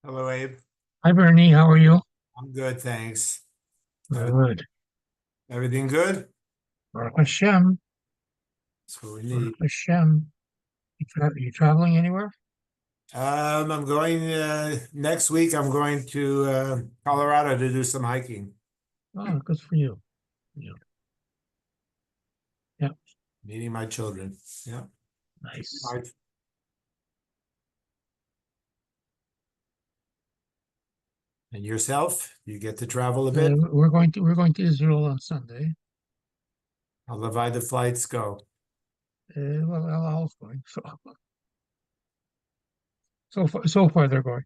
Hello, Abe. Hi, Bernie. How are you? I'm good, thanks. Every- Good. Everything good? Baruch Hashem. That's what we Baruch need. Hashem. You traveling anywhere? I'm going next week. I'm going to Colorado to do some hiking, Oh, good for you. Yeah. Yeah. meeting my children. Yeah. Nice. All right. And yourself? You get to travel a bit? We're going to Israel on Sunday. How the flights go? Well, El Al's going. So far they're going.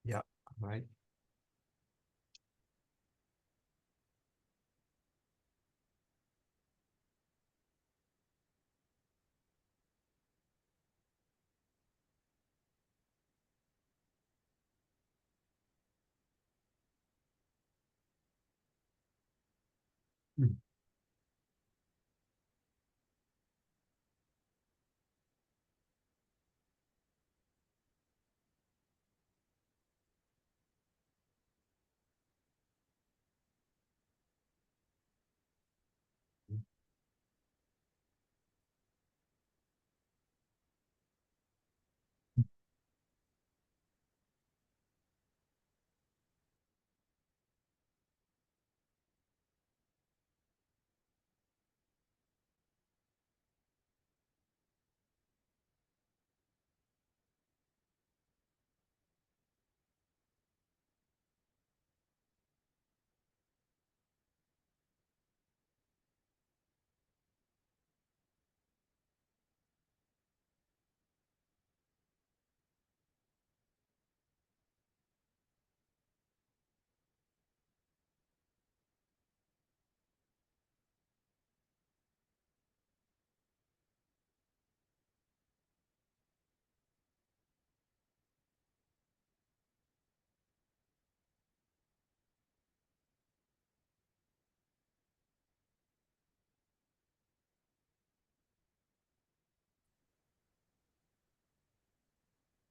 Yeah. Right.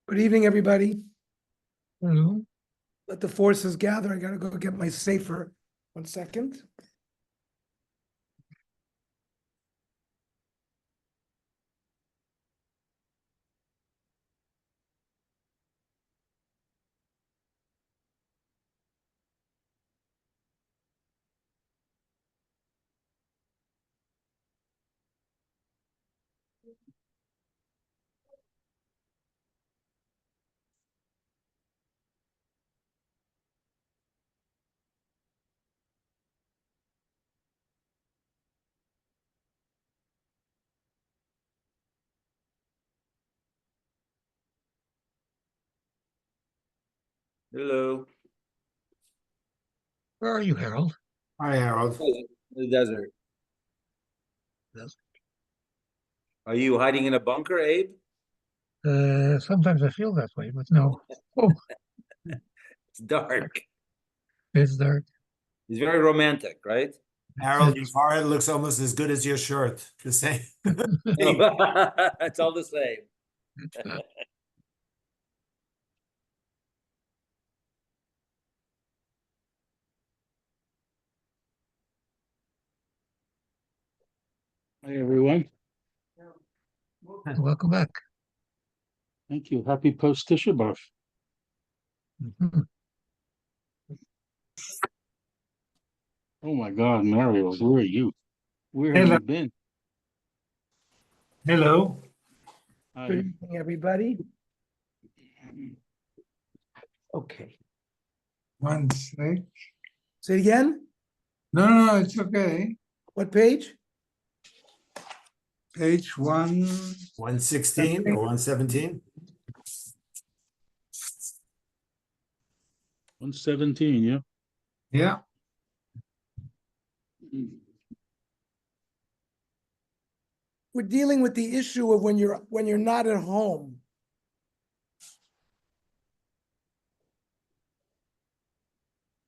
Good evening, everybody. Hello. Let the forces gather. I gotta go get my safer. 1 second. Hello. Where are you, Harold? Hi, Harold. In the desert. Yes. Are you hiding in a bunker, Abe? Sometimes I feel that way, but no. Oh, It's dark. it's dark. It's very romantic, right? Harold, your forehead looks almost as good as your shirt. The same. It's all the same. Hi, everyone. Welcome back. Thank you. Happy post Tisha B'Av. Mhm. Oh my God, Mario, where are you? Where have Hello. you been? Good Hi. evening, everybody. Okay. 1 sec. Say it again. No, it's okay. What page? Page 116 or 117? 117, yeah. yeah. We're dealing with the issue of when you're not at home.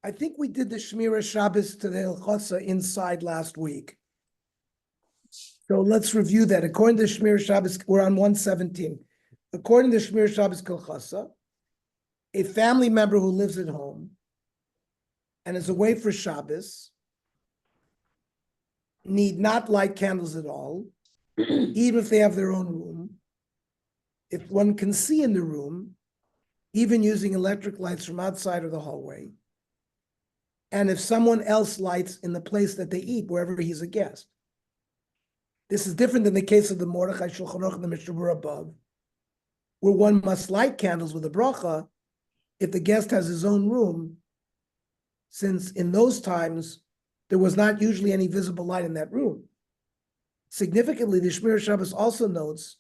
I think we did the Shmira Shabbos to the Hilchasa inside last week. So let's review that. According to Shmira Shabbos, we're on 117. According to Shmira Shabbos Hilchasa, a family member who lives at home and is away for Shabbos need not light candles at all, even if they have their own room. If one can see in the room, even using electric lights from outside of the hallway, and if someone else lights in the place that they eat, wherever he's a guest. This is different than the case of the Mordechai Shulchan Aruch and the Mishnah above, where one must light candles with a bracha if the guest has his own room, since in those times, there was not usually any visible light in that room. Significantly, the Shmir Shabbos also notes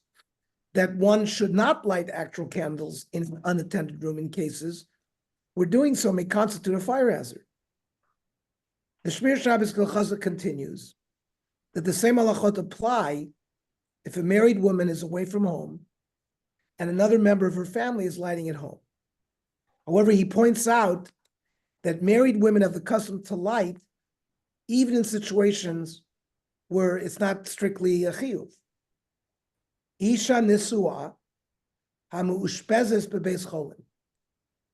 that one should not light actual candles in an unattended room in cases where doing so may constitute a fire hazard. The Shmir Shabbos Gilchazah continues that the same halachot apply if a married woman is away from home and another member of her family is lighting at home. However, he points out that married women have the custom to light even in situations where it's not strictly a chiyuv. Isha nisua hamu'ushpezes bebeis cholim.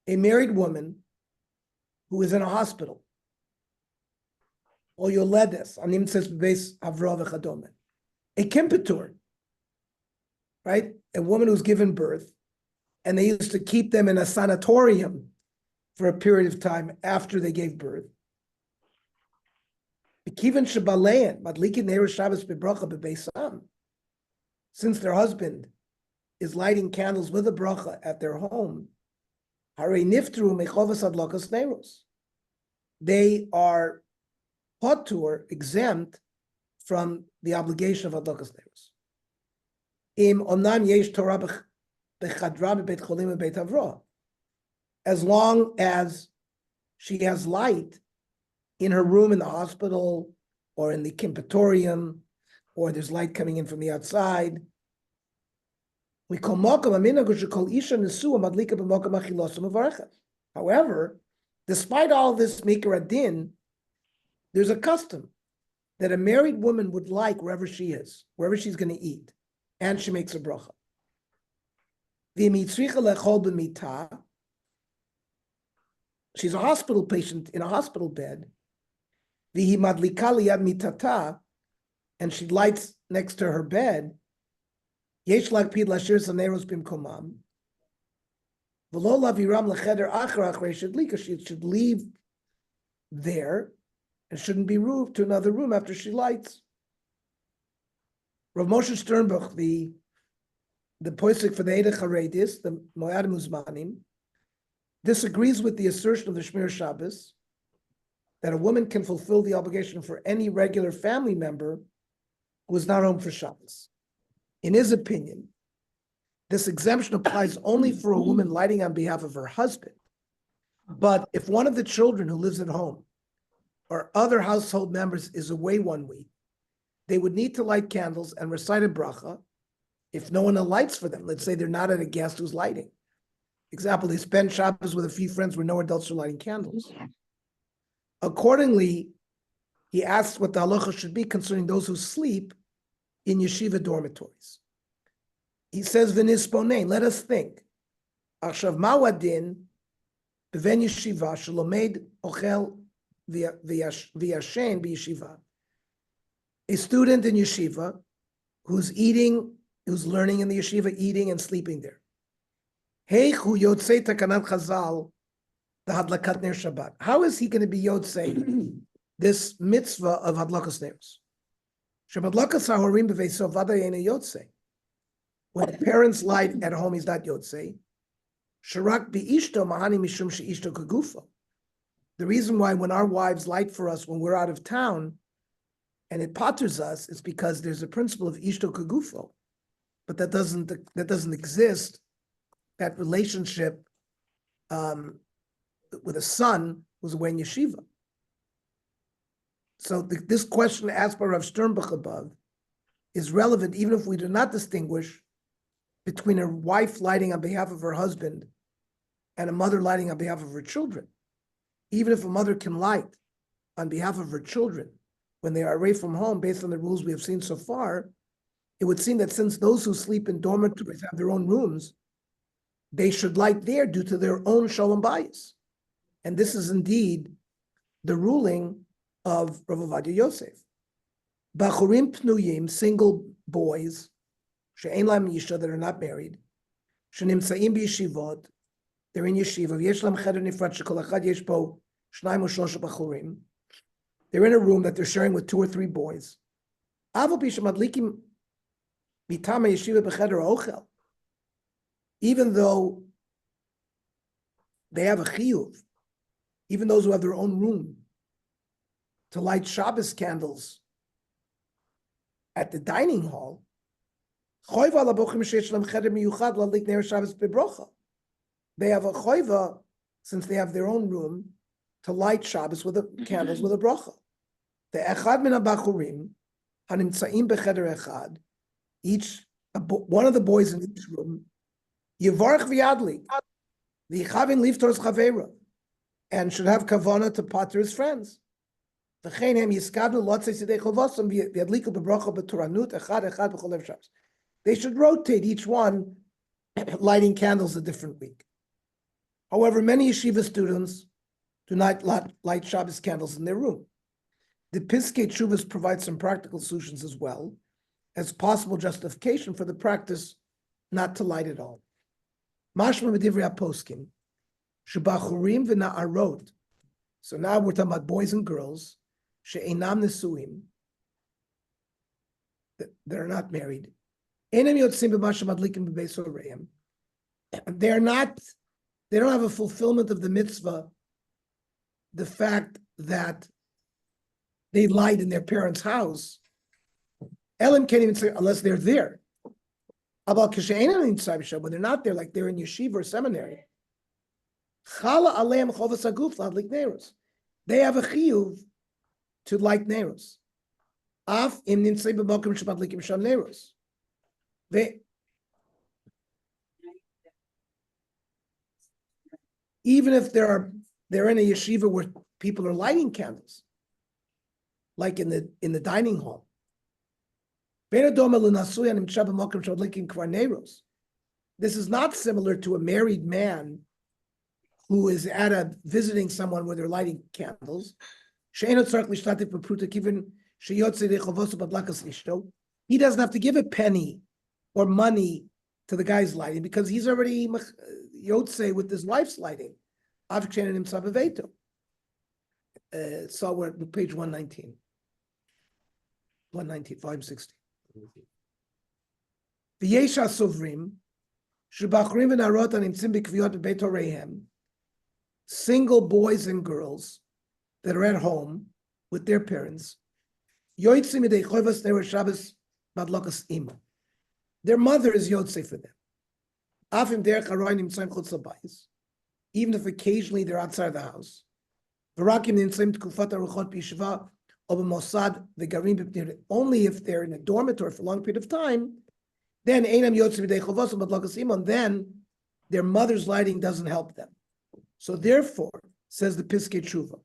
A married woman who is in a hospital. Or yoledes, animtzes bebeis havra v'chadome. A kimpetur, right? A woman who's given birth, and they used to keep them in a sanatorium for a period of time after they gave birth. Since their husband is lighting candles with a bracha at their home, they are patur, exempt from the obligation of adlokas neros. As long as she has light in her room in the hospital or in the kimpetorium, or there's light coming in from the outside. However, despite all this mikra din, there's a custom that a married woman would like wherever she is, wherever she's going to eat, and she makes a bracha. She's a hospital patient in a hospital bed. And she lights next to her bed. She should leave there and shouldn't be moved to another room after she lights. Rav Moshe Sternbuch, the poisik for the Eidei Charedis, the Moadim Uzmanim, disagrees with the assertion of the Shmir Shabbos that a woman can fulfill the obligation for any regular family member who is not home for Shabbos. In his opinion, this exemption applies only for a woman lighting on behalf of her husband. But if one of the children who lives at home or other household members is away 1 week, they would need to light candles and recite a bracha if no one lights for them. Let's say they're not at a guest who's lighting. Example, they spend Shabbos with a few friends where no adults are lighting candles. Accordingly, he asks what the halacha should be concerning those who sleep in yeshiva dormitories. He says, "V'nisponein, let us think. Achshav mawadin beven yeshiva shalomed ochel v'yashen b'yeshiva." A student in yeshiva who's learning in the yeshiva, eating and sleeping there. Heichu yotzei takanat chazal. Shabbat. How is he going to be yotzei this mitzvah of hadlakas neros? Shabbatlakas hahorim b'veisov v'aday ena yotzei. When the parents light at home, he's not yotzei. Sharak bi'ishto mahani mishum she'ishto kagufa. The reason why when our wives light for us when we're out of town, and it patters us, is because there's a principle of ishto kagufo, but that doesn't exist. That relationship with a son who's away in yeshiva. So this question asked by Rav Sternbuch above is relevant even if we do not distinguish between a wife lighting on behalf of her husband and a mother lighting on behalf of her children. Even if a mother can light on behalf of her children when they are away from home, based on the rules we have seen so far, it would seem that since those who sleep in dormitories have their own rooms, they should light there due to their own shalom bayis. And this is indeed the ruling of Rav Ovadia Yosef. Bachurim pnuyim, single boys, she'ein lam yisha, that are not married, she'nimtzaim b'yeshivot, they're in yeshiva, yesh lam cheder nifrat, shekol echad yesh bo shnayim u'shlosha bachurim, they're in a room that they're sharing with 2 or 3 boys. Aval pi shemadlikim mitama yeshiva b'cheder ochel, even though they have a chiyuv, even those who have their own room, to light Shabbos candles at the dining hall, they have a choiva, since they have their own room, to light Shabbos with the candles with a bracha. The echad min habachurim hanimtzaim becheder echad, one of the boys in each room, yivarach v'yadlik v'yichavin liftor's chavera, and should have kavana to pater his friends. They should rotate each one lighting candles a different week. However, many yeshiva students do not light Shabbos candles in their room. The Piskei Teshuvos provides some practical solutions as well as possible justification for the practice not to light at all. Mashma b'divrei poskim, shebachurim v'na'arot. So now we're talking about boys and girls, she'einam nesuim, that are not married. Einam yotzim b'masha madlikim b'beis horeim. They don't have a fulfillment of the mitzvah, the fact that they light in their parents' house. Elam can't even say unless they're there. About when they're not there, like they're in yeshiva or seminary. They have a chiyuv to light neros. Even if they're in a yeshiva where people are lighting candles, like in the dining hall. This is not similar to a married man who is visiting someone where they're lighting candles. He doesn't have to give a penny or money to the guy's lighting because he's already yotze with his wife's lighting. So we're at page 119. 560. V'yesha sovrim, shebachrim v'narot animtzim b'kviyot b'beit horeihem, single boys and girls that are at home with their parents, yotzim midei chovas ne'er Shabbos madlokas ima. Their mother is yotze for them. Afim derech haroy nimtzim chutz habayis, even if occasionally they're outside the house. V'rakim nimtzim tkufat aruchot b'yeshiva, only if they're in a dormitory for a long period of time, then then their mother's lighting doesn't help them. So therefore, says the Piskei Teshuvah,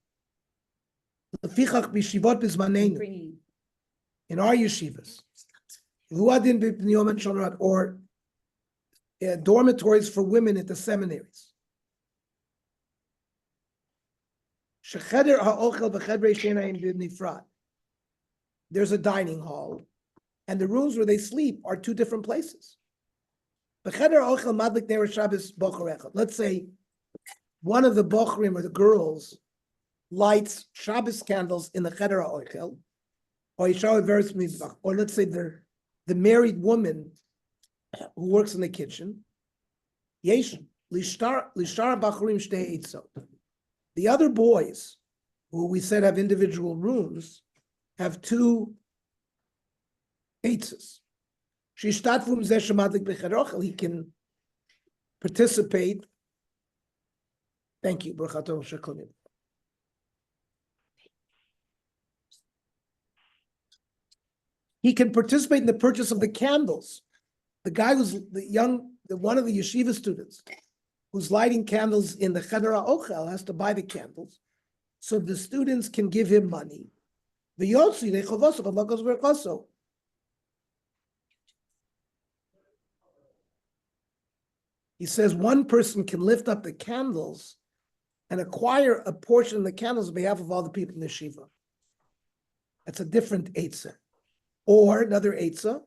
in our yeshivas, or dormitories for women at the seminaries, there's a dining hall, and the rooms where they sleep are 2 different places. Let's say one of the bochrim or the girls lights Shabbos candles in the cheder ha'ochel, or let's say the married woman who works in the kitchen. The other boys, who we said have individual rooms, have 2 eitzes. He can participate. Thank you. He can participate in the purchase of the candles. The guy who's one of the yeshiva students who's lighting candles in the cheder ha'ochel has to buy the candles, so the students can give him money. He says one person can lift up the candles and acquire a portion of the candles on behalf of all the people in the Shiva. That's a different Eitzah. Or another Eitzah,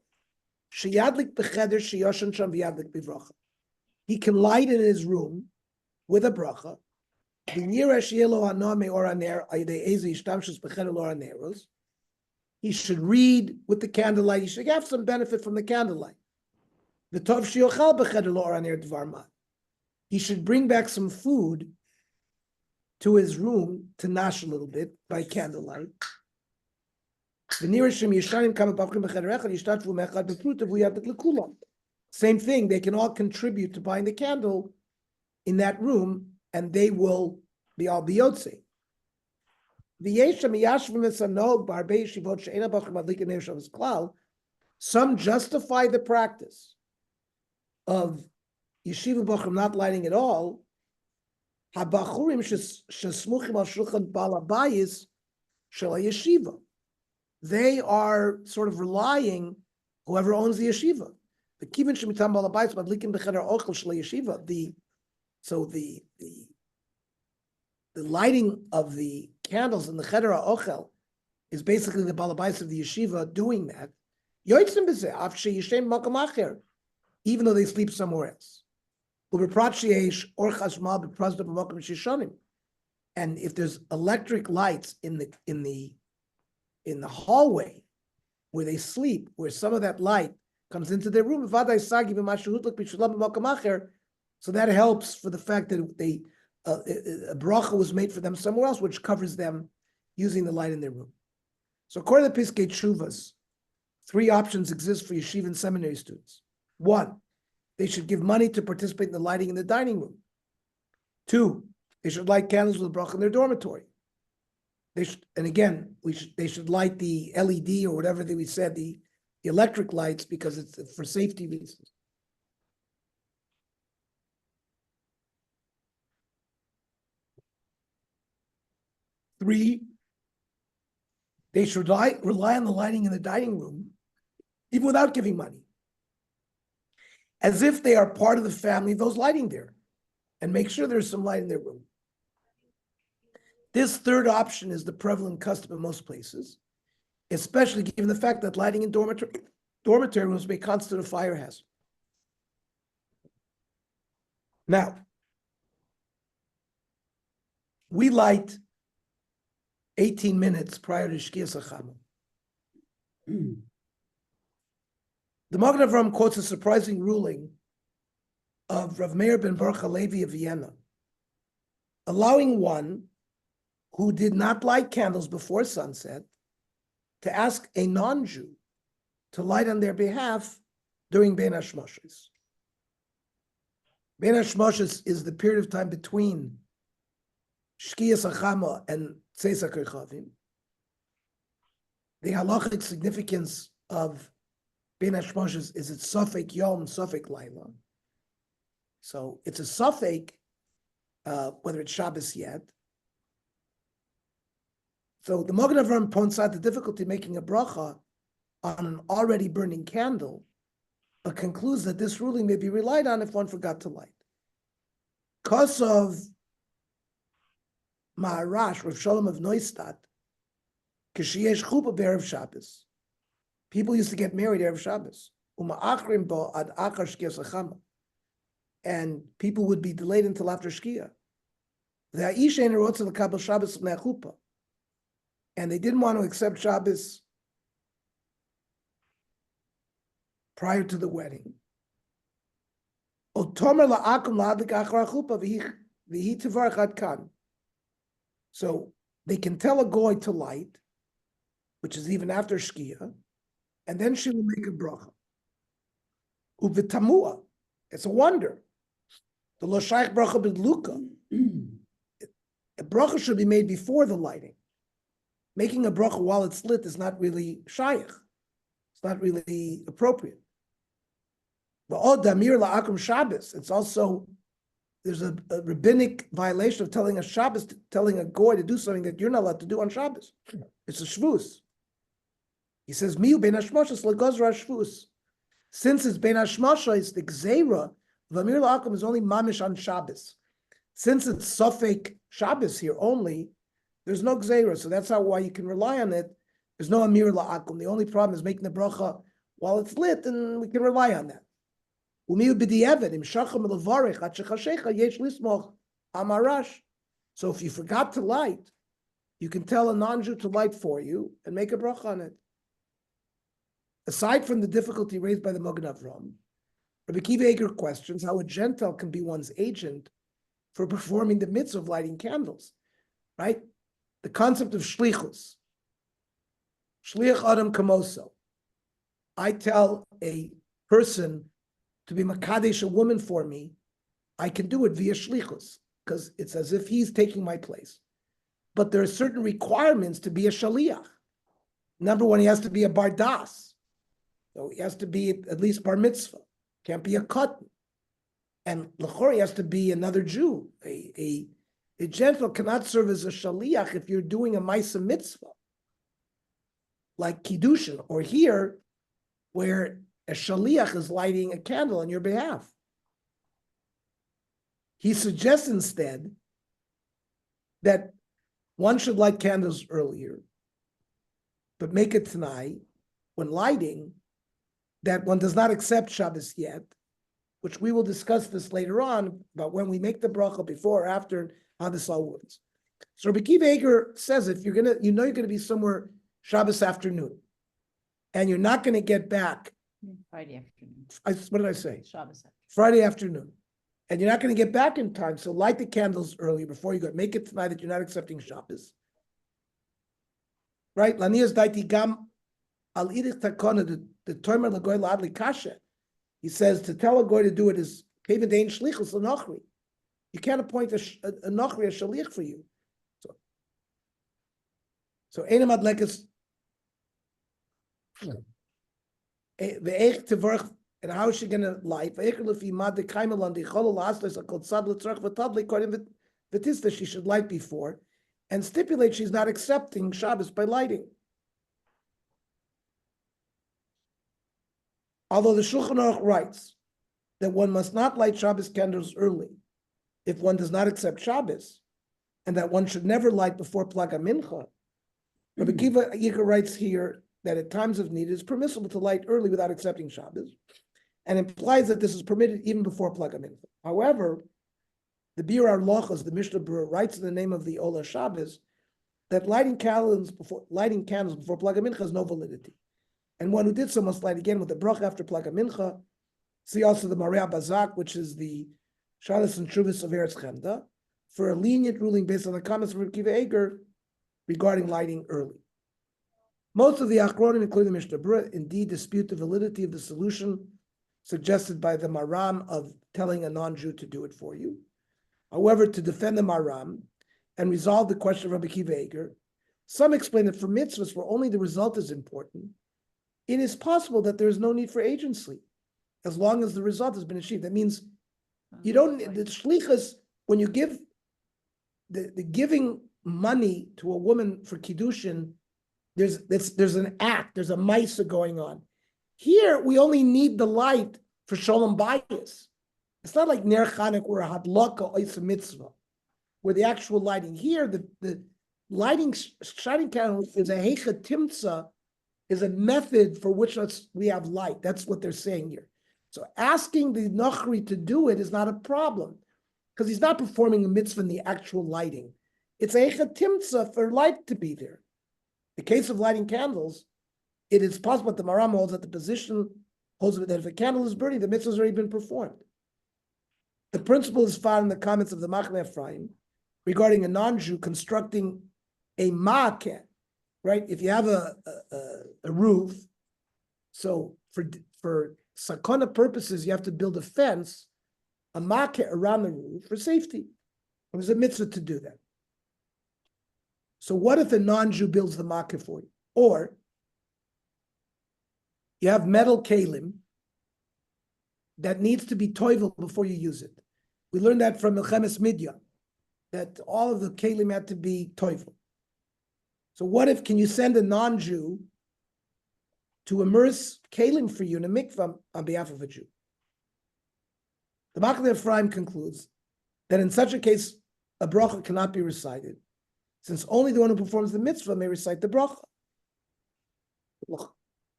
Sheyadlik b'cheder sheyoshan sham v'yadlik b'vracha. He can light in his room with a bracha. He should read with the candlelight. He should have some benefit from the candlelight. He should bring back some food to his room to nosh a little bit by candlelight. Same thing, they can all contribute to buying the candle in that room, and they will be all biyotze. Some justify the practice of yeshiva bachrim not lighting at all. Habachurim shesmuchim al shulchan balabayis shel yeshiva. They are sort of relying, whoever owns the yeshiva. The kivin shemitam balabayis madlikim b'cheder ochel shel yeshiva. The lighting of the candles in the cheder ochel is basically the balabais of the yeshiva doing that. Even though they sleep somewhere else. And if there's electric lights in the hallway where they sleep, where some of that light comes into their room, so that helps for the fact that a bracha was made for them somewhere else, which covers them using the light in their room. So according to Piskei Teshuvos, 3 options exist for yeshiva and seminary students. 1, they should give money to participate in the lighting in the dining room. 2, they should light candles with bracha in their dormitory. They should light the LED or whatever we said, the electric lights, because it's for safety reasons. Three, they should rely on the lighting in the dining room, even without giving money, as if they are part of the family of those lighting there, and make sure there's some light in their room. This third option is the prevalent custom in most places, especially given the fact that lighting in dormitory rooms may constitute a fire hazard. Now, we light 18 minutes prior to Shkias HaChama. The Magen Avraham quotes a surprising ruling of Rav Meir ben Baruch HaLevi of Vienna, allowing one who did not light candles before sunset to ask a non-Jew to light on their behalf during Bein HaShmoshes. Bein HaShmoshes is the period of time between Shkias HaChama and Tzeis HaKerchavim. The halachic significance of Bein HaShmoshes is it's Sofek Yom, Sofek Laila. So it's a Sofek, whether it's Shabbos yet. So the Magen Avraham points out the difficulty making a bracha on an already burning candle, but concludes that this ruling may be relied on if one forgot to light. Because of Maharash, Rav Shalom of Neustadt, Kishiyesh Chuppah B'Erev Shabbos. People used to get married Erev Shabbos. Uma'achrim bo ad achar Shkias HaChama. And people would be delayed until after Shkia. Ve'a'ish ein rotze l'kabel Shabbos l'nei chuppah. And they didn't want to accept Shabbos prior to the wedding. Otomer la'akum la'adlik achar chuppah v'hi tivarach ad kan. So they can tell a goy to light, which is even after Shkia, and then she will make a bracha. Uvitamua, it's a wonder. The lo shaykh bracha b'dluka. A bracha should be made before the lighting. Making a bracha while it's lit is not really shaykh. It's not really appropriate. V'od damir la'akum Shabbos. It's also, there's a rabbinic violation of telling a goy to do something that you're not allowed to do on Shabbos. It's a shvus. He says, "Miu ben hashmashos legozra shvus." Since it's ben hashmashos, the gzeira V'amir la'akum is only mamish on Shabbos. Since it's Sofek Shabbos here only, there's no gzeira, so that's why you can rely on it. There's no amir la'akum. The only problem is making the bracha while it's lit, and we can rely on that. So if you forgot to light, you can tell a non-Jew to light for you and make a bracha on it. Aside from the difficulty raised by the Mogen Avram, Rabbi Akiva Eiger questions how a Gentile can be one's agent for performing the mitzvah of lighting candles, right? The concept of shlichus. Shliach Adam Kamoso. I tell a person to be makadesh a woman for me, I can do it via shlichus, because it's as if he's taking my place. But there are certain requirements to be a shaliach. Number one, he has to be a bardas. So he has to be at least bar mitzvah. Can't be a katan. And l'chor, he has to be another Jew. A Gentile cannot serve as a shaliach if you're doing a ma'aseh mitzvah, like kiddushin, or here, where a shaliach is lighting a candle on your behalf. He suggests instead that one should light candles earlier, but make it tonight when lighting that one does not accept Shabbos yet, which we will discuss this later on about when we make the bracha before or after, how this all works. So Rabbi Akiva Eiger says if you're gonna be somewhere Shabbos afternoon, and you're not gonna get back. Friday afternoon. What did I say? Shabbos. Friday afternoon. And you're not going to get back in time, so light the candles early before you go. Make it tonight that you're not accepting Shabbos. Right? Lanias daiti gam al idich takona, the toimer lagoy la'adli kasha. He says to tell a goy to do it is keven dein shlichus l'nochri. You can't appoint a nochri, a shaliach for you. So einem adlekas ve'ech tevorach. And how is she going to light? She should light before and stipulate she's not accepting Shabbos by lighting. Although the Shulchan Aruch writes that one must not light Shabbos candles early if one does not accept Shabbos, and that one should never light before Plaga Mincha, Rabbi Akiva Eiger writes here that at times of need it is permissible to light early without accepting Shabbos, and implies that this is permitted even before Plaga Mincha. However, the Bir Ar-Lochos, the Mishnah Berurah, writes in the name of the Ola Shabbos that lighting candles before Plaga Mincha has no validity, and one who did so must light again with the bracha after Plaga Mincha. See also the Maria Bazak, which is the Shalas and Shuvas of Eretz Chemda, for a lenient ruling based on the comments of Rabbi Akiva Eiger regarding lighting early. Most of the Achronim, including the Mishnah Berurah, indeed dispute the validity of the solution suggested by the Maram of telling a non-Jew to do it for you. However, to defend the Maram and resolve the question of Rabbi Akiva Eiger, some explain that for mitzvahs where only the result is important, it is possible that there is no need for agency, as long as the result has been achieved. That means you don't, the shlichus, when you give the giving money to a woman for kiddushin, there's an act, there's a ma'aseh going on. Here, we only need the light for shalom bayis. It's not like Ner Chanuk or a hadlaka oisa mitzvah, where the actual lighting. Here, the lighting, shining candle is a heicha timtza, is a method for which we have light. That's what they're saying here. So asking the nochri to do it is not a problem, because he's not performing a mitzvah in the actual lighting. It's a heicha timtza for light to be there. The case of lighting candles, it is possible that the Maram holds that the position holds that if a candle is burning, the mitzvah has already been performed. The principle is found in the comments of the Machneh Ephraim regarding a non-Jew constructing a ma'akeh, right? If you have a roof, so for sakana purposes, you have to build a fence, a ma'akeh around the roof for safety. And there's a mitzvah to do that. So what if a non-Jew builds the ma'akeh for you? Or you have metal kalim that needs to be toivel before you use it. We learned that from Milchemes Midyan, that all of the kalim had to be toivel. So what if, can you send a non-Jew to immerse kalim for you in a mikvah on behalf of a Jew? The Machaneh Ephraim concludes that in such a case, a bracha cannot be recited, since only the one who performs the mitzvah may recite the bracha.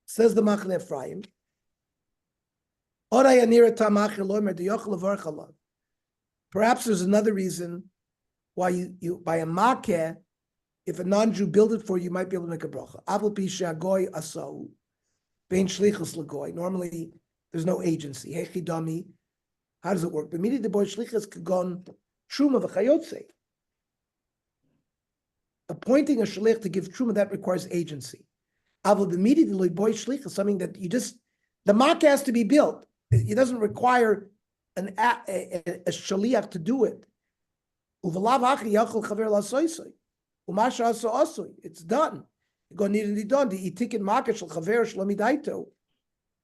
Says the Machaneh Ephraim, perhaps there's another reason why you by a makeh, if a non-Jew build it for you, you might be able to make a bracha. Normally, there's no agency. How does it work? Appointing a shlich to give truma, that requires agency. Something that you just, the makeh has to be built. It doesn't require a shaliach to do it. It's done.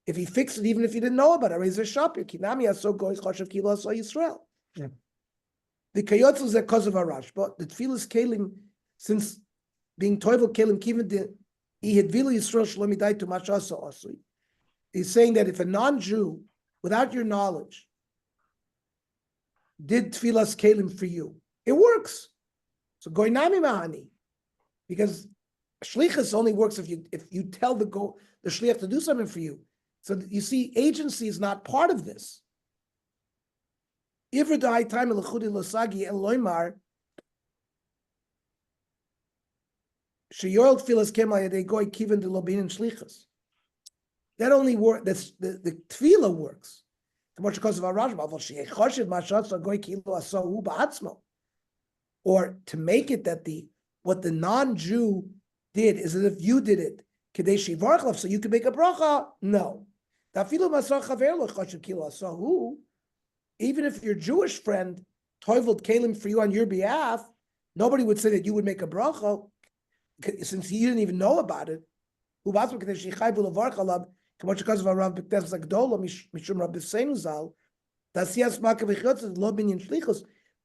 If he fixed it, even if you didn't know about it, raise a shop. The kayotz is because of Arash, but the tefillas kelim, since being toivel kelim kiven de ihedvilu Yisrael shlomi daito mashasa osui, he's saying that if a non-Jew, without your knowledge, did tefillas kelim for you, it works. So goinami mahani, because shlichus only works if you tell the shliach to do something for you. So you see, agency is not part of this. That only works. That's the tefillah works. Or to make it that what the non-Jew did is as if you did it, so you can make a bracha. No. Even if your Jewish friend toiveled kelim for you on your behalf, nobody would say that you would make a bracha, since he didn't even know about it.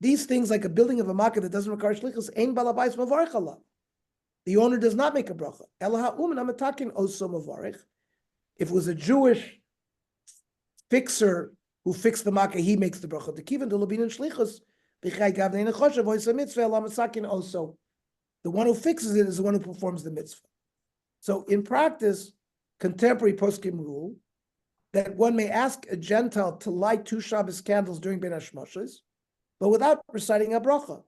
These things, like a building of a makkah that doesn't require shlichus, ein balabais mavarech alav. The owner does not make a bracha. If it was a Jewish fixer who fixed the makkah, he makes the bracha. Also, the one who fixes it is the one who performs the mitzvah. So in practice, contemporary poskim rule that one may ask a Gentile to light 2 Shabbos candles during Ben Hashmoshes, but without reciting a bracha.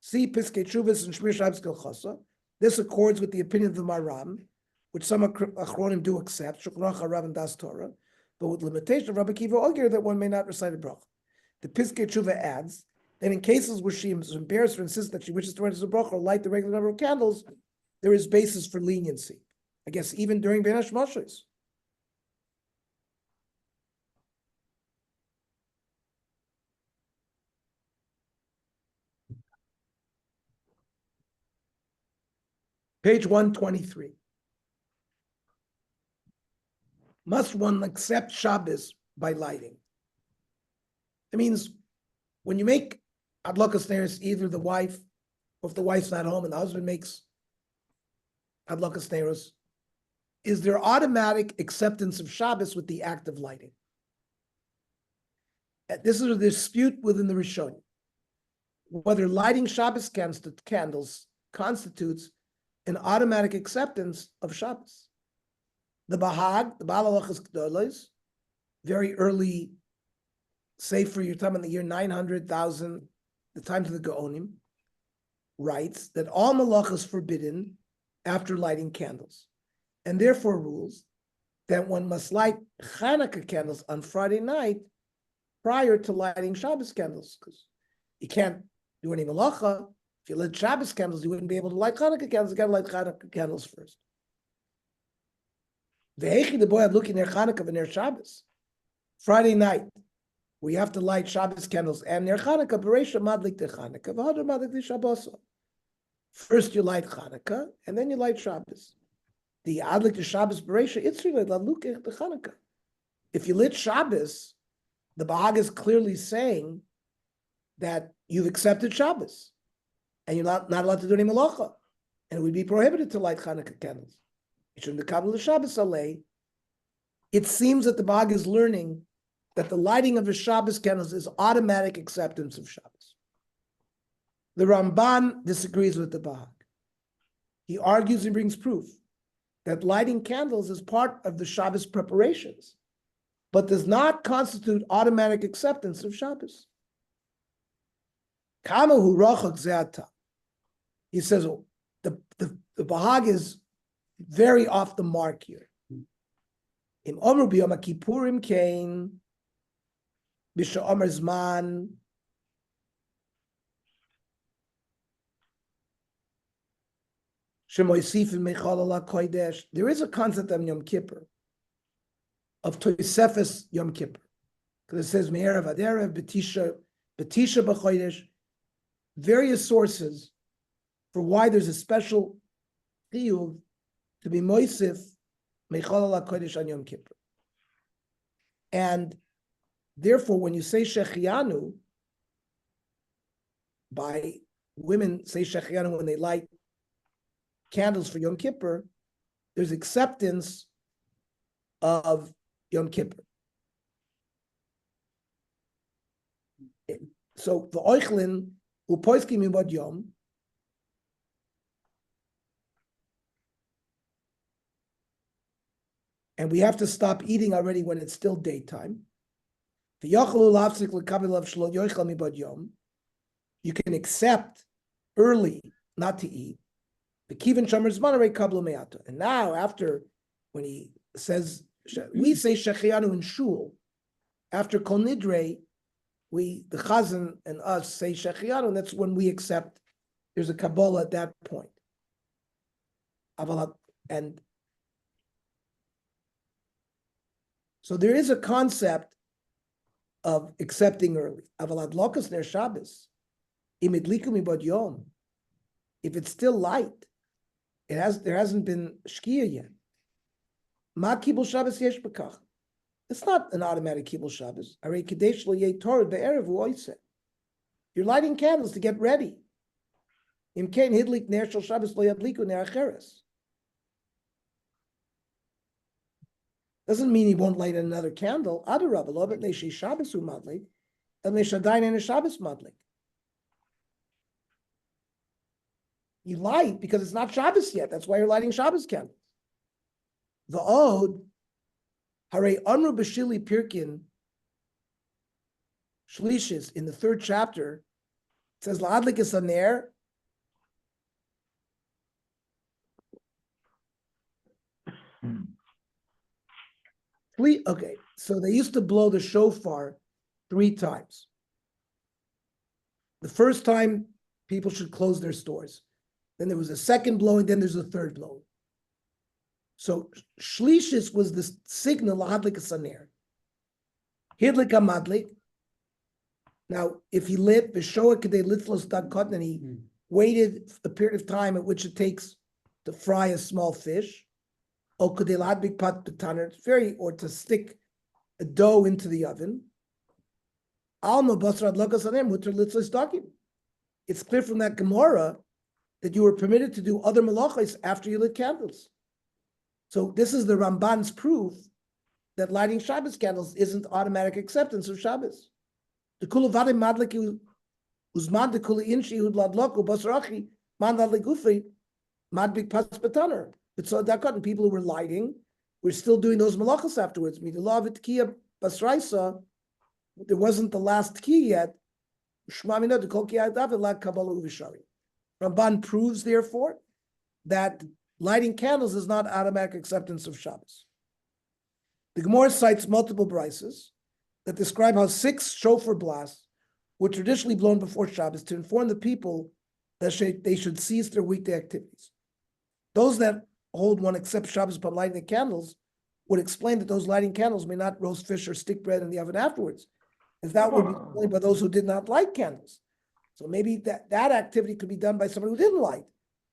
See Piskei Teshuvos and Shmir Shabbos Kilchasa. This accords with the opinion of the Maram, which some Achronim do accept, Shulchan Aruch, Rav and Das Torah, but with limitation of Rabbi Kiva Oger that one may not recite a bracha. The Piskei Teshuvah adds that in cases where she is embarrassed or insists that she wishes to recite a bracha or light the regular number of candles, there is basis for leniency. I guess even during Ben Hashmoshes. Page 123. Must one accept Shabbos by lighting? It means when you make adlakas neiros, either the wife, or if the wife's not home and the husband makes adlakas neiros, is there automatic acceptance of Shabbos with the act of lighting? This is a dispute within the Rishonim, whether lighting Shabbos candles constitutes an automatic acceptance of Shabbos. The Bahag, the Baal Halachas Gdolos, very early, say for your time in the year 900,000, the times of the Gaonim, writes that all malach is forbidden after lighting candles, and therefore rules that one must light Hanukkah candles on Friday night prior to lighting Shabbos candles, because you can't do any malacha. If you lit Shabbos candles, you wouldn't be able to light Hanukkah candles. You got to light Hanukkah candles first. The boy looking near Hanukkah and near Shabbos. Friday night, we have to light Shabbos candles and near Hanukkah. Bereisha madlik de Hanukkah, v'hadar madlik de Shabbos. First you light Hanukkah and then you light Shabbos. The adlik de Shabbos bereisha itzri ladluk de Hanukkah. If you lit Shabbos, the Bahag is clearly saying that you've accepted Shabbos. And you're not allowed to do any malacha. And it would be prohibited to light Hanukkah candles. It seems that the Bahag is learning that the lighting of the Shabbos candles is automatic acceptance of Shabbos. The Ramban disagrees with the Bahag. He argues and brings proof that lighting candles is part of the Shabbos preparations, but does not constitute automatic acceptance of Shabbos. Kamahu rachak ze'ata. He says the Bahag is very off the mark here. Im Omer b'Yom Kippurim kain b'sha Omer zman shemoisifim meichal ala kodesh. There is a concept of Yom Kippur, of Tosefes Yom Kippur, because it says me'erev ad erev b'tisha b'chodesh. Various sources for why there's a special chiyuv to be moisif meichal ala kodesh on Yom Kippur. And therefore, when you say shechianu, by women say shechianu when they light candles for Yom Kippur, there's acceptance of Yom Kippur. So the oichlin upoiskim ibad yom, and we have to stop eating already when it's still daytime. You can accept early not to eat. And now, after when he says, we say shechianu in shul, after kol nidre, the chazan and us say shechianu, and that's when we accept. There's a Kabbalah at that point. And so there is a concept of accepting early. Avalad lokas ner Shabbos, imidliku mibad yom. If it's still light, there hasn't been shkia yet. Ma kibul Shabbos yesh bekach. It's not an automatic kibul Shabbos. Arei kadesh lo yeh torah be'erev u'oiseh. You're lighting candles to get ready. Im kein hidlik ner shel Shabbos lo yadliku ner acheres. Doesn't mean he won't light another candle. Adarabah, lo but neshi Shabbos u'madlik, el neshadayin and a Shabbos madlik. You light because it's not Shabbos yet. That's why you're lighting Shabbos candles. The Ode, Hare Amru B'Shili Pirkin, Shlishis, in the 3rd chapter, it says, La'adlik is an air. Okay, so they used to blow the shofar 3 times. The first time, people should close their stores. Then there was a second blowing, then there's a third blowing. So Shlishis was the signal, Lahadlik Saner. Hidlik Amadlik. Now, if he lit, Vishoa Kadei Litzlos Dagkot, and he waited a period of time at which it takes to fry a small fish, or Kadei Ladbik Pat Betaner, or to stick a dough into the oven. Alma Basrad Lokas Saner, Mutter Litzlos Dakim. It's clear from that Gemara that you were permitted to do other malachos after you lit candles. So this is the Ramban's proof that lighting Shabbos candles isn't automatic acceptance of Shabbos. The kulavadim madliki uzman the kuli inshi udladloku basrachi man ladligufi madbik pas betaner. But so that got people who were lighting were still doing those malachos afterwards. The law of tkiya basraisa, there wasn't the last tkiya yet. Shmamina the kol kiyadav elad kabbalah uvishari. Ramban proves, therefore, that lighting candles is not automatic acceptance of Shabbos. The Gemara cites multiple brises that describe how 6 shofar blasts were traditionally blown before Shabbos to inform the people that they should cease their weekday activities. Those that hold one accept Shabbos upon lighting the candles would explain that those lighting candles may not roast fish or stick bread in the oven afterwards, as that would be explained by those who did not light candles. So maybe that activity could be done by someone who didn't light,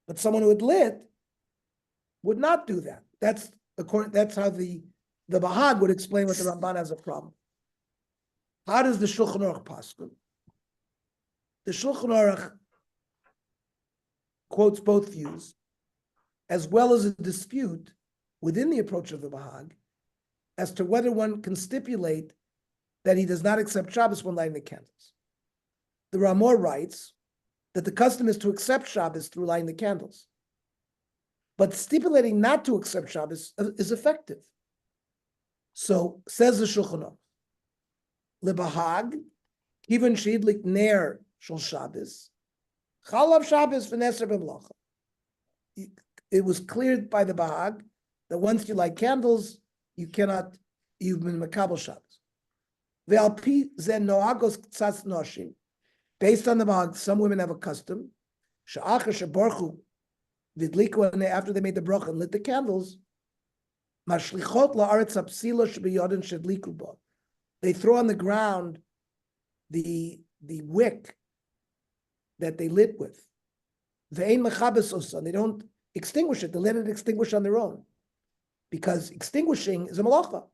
but someone who had lit would not do that. That's how the Bahag would explain what the Ramban has a problem. How does the Shulchan Aruch paskin? The Shulchan Aruch quotes both views, as well as a dispute within the approach of the Bahag as to whether one can stipulate that he does not accept Shabbos when lighting the candles. The Ramah writes that the custom is to accept Shabbos through lighting the candles. But stipulating not to accept Shabbos is effective. So says the Shulchan Aruch, lebahag, even sheidlik ner shel Shabbos, chalav Shabbos v'neser b'mlacha. It was cleared by the bahag that once you light candles, you've been makabel Shabbos. Ve'al pi zen noagos tzas noshim. Based on the bahag, some women have a custom. She'achar shebarchu vidliku, and after they made the bracha and lit the candles, mashlichot la'aretz hapsila shebiyodin shedliku ba. They throw on the ground the wick that they lit with. Ve'ein mechabes osan. They don't extinguish it. They let it extinguish on their own, because extinguishing is a malacha.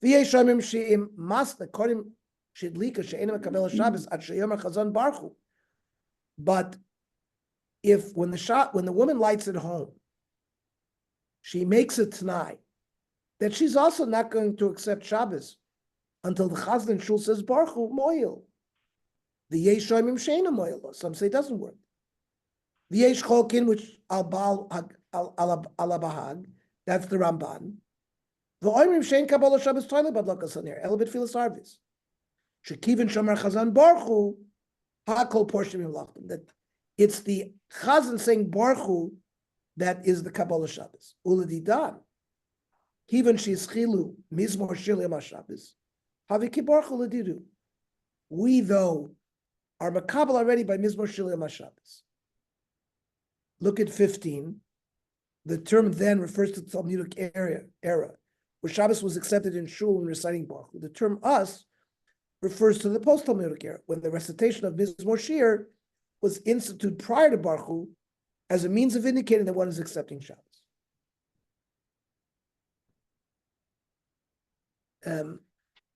V'yesh shomim she'im masna kodim shedlika she'enim mekabel Shabbos ad sheyomer chazon barchu. But if when the woman lights at home, she makes a t'nai that she's also not going to accept Shabbos until the Chazan in Shul says Baruch Moil. The Yesh Shomim Sheina Moil. Some say it doesn't work. The Yesh Cholkin, which Alabahag, that's the Ramban. The Oimrim Shein Kabbalah Shabbos Toilet Badlakas Aner Elbit Filas Arvis. Shekivin Shomer Chazan Baruch Hakol Porshim Lachtim. That it's the Chazan saying Baruch that is the Kabbalah Shabbos. Uladidan. Even she's chilu mizmor shir yom HaShabbos. Haviki baruch hu ledidu. We though are makabel already by mizmor shir yom HaShabbos. Look at 15. The term then refers to the Talmudic era where Shabbos was accepted in shul and reciting baruch hu. The term us refers to the post-Talmudic era when the recitation of mizmor shir was instituted prior to baruch hu as a means of indicating that one is accepting Shabbos.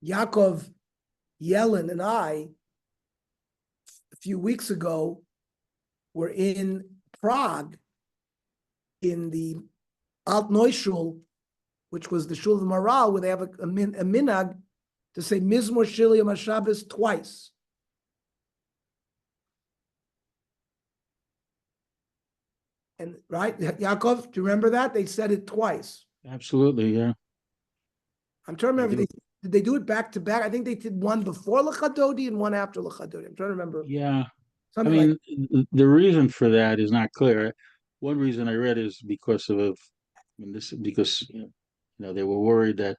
Yaakov Yellen and I, a few weeks ago, were in Prague in the Alt Neushul, which was the shul of the Maral, where they have a minhag to say Mizmor Shir Yom HaShabbos twice. And right, Yaakov, do you remember that? They said it twice. Absolutely, yeah. I'm trying to remember, did they do it back to back? I think they did one before L'Chadodi and one after L'Chadodi. I'm trying to remember. Yeah. I Something mean, like the reason for that is not clear. One reason I read is because they were worried that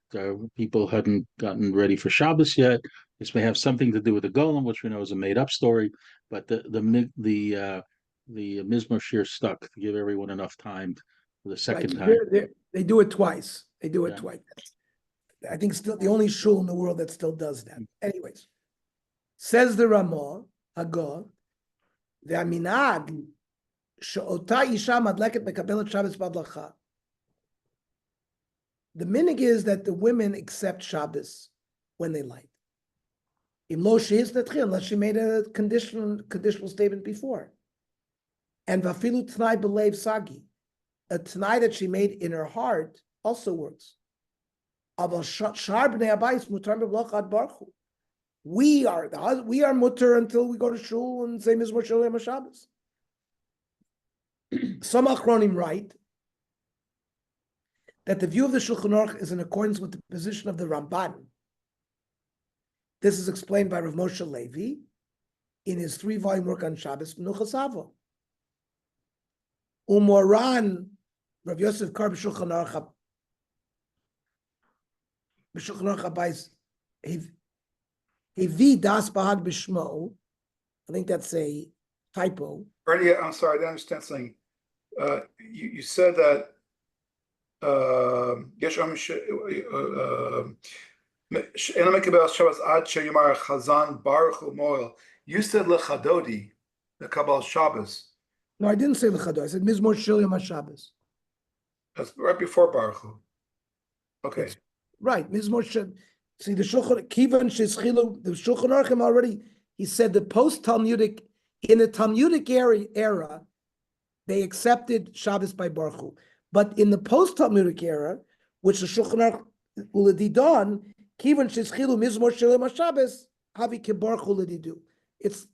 people hadn't gotten ready for Shabbos yet. This may have something to do with the Golem, which we know is a made-up story. But the Mizmor Shir stuck to give everyone enough time for the second time. They do it twice. They do it Yeah. twice. I think still the only shul in the world that still does that. Anyways, says the Ramah, Hagah, the Aminag, she'ota isha madleket mekabelet Shabbos badlacha. The minhag is that the women accept Shabbos when they light. Unless she made a conditional statement before. And vafilu t'nai b'leiv sagi, a t'nai that she made in her heart also works. We are mutter until we go to shul and say Mizmor Shel Yom HaShabbos. Some Achronim write that the view of the Shulchan Aruch is in accordance with the position of the Ramban. This is explained by Rav Moshe Levi in his 3-volume work on Shabbos, Menuchas Avo. Umoran, Rav Yosef Kar b'Shulchan Aruch Abayis Hevi das bahag b'shmo. I think that's a typo. Ernie, I'm sorry, I didn't understand something. You said that Yeshua you said lechadodi, the Kabbalah Shabbos. No, I didn't say l'chadod. I said Mizmor Shel Yom HaShabbos. That's right before Baruch Hu. Okay. That's right, Mizmor Shel. See the Shulchan Kivan Sheschilu. The Shulchan Aruch already. He said the post-Talmudic, in the Talmudic era, they accepted Shabbos by Baruch Hu. But in the post-Talmudic era, which the Shulchan Aruch Uladidan Kivan sheschilu mizmor shir Shabbos havi kebarchu l'didu. It's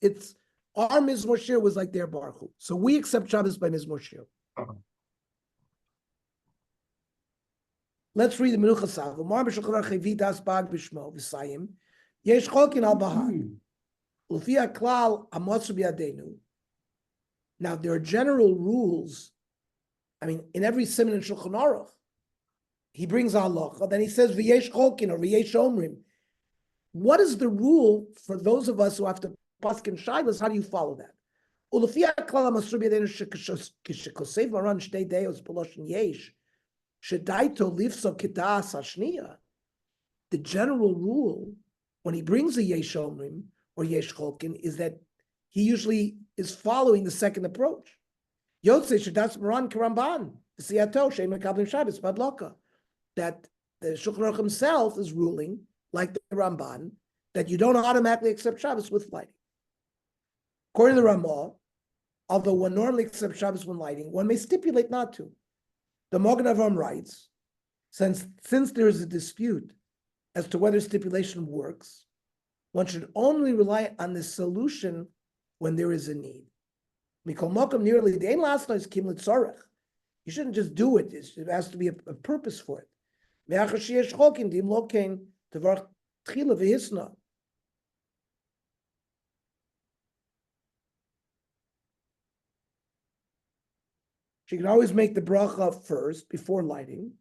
our mizmor shir was like their barchu, so we accept Shabbos by mizmor shir. Let's read the Menucha Sav. Mar b'shulchan aruch hevi das bag b'shmo v'sayim yesh cholkin al bahag l'fi haklal hamotzu b'yadenu. Now there are general rules. I mean, in every siman in Shulchan Aruch, he brings halacha, then he says v'yesh cholkin or v'yesh omrim. What is the rule for those of us who have to paskin shaylas? How do you follow that? U'lefi haklal hamotzu b'yadenu shekosev maran shtei deos b'loshen yesh. The general rule when he brings a yesh omrim or yesh cholkin is that he usually is following the second approach. Yotzei shedas Maran karamban v'siyato she'em mekablim Shabbos badloka. That the Shulchan Aruch himself is ruling, like the Ramban, that you don't automatically accept Shabbos with lighting. According to the Ramah, although one normally accepts Shabbos when lighting, one may stipulate not to. The Magen Avraham writes, since there is a dispute as to whether stipulation works, one should only rely on the solution when there is a need. You shouldn't just do it. It has to be a purpose for it. She can always make the bracha first before lighting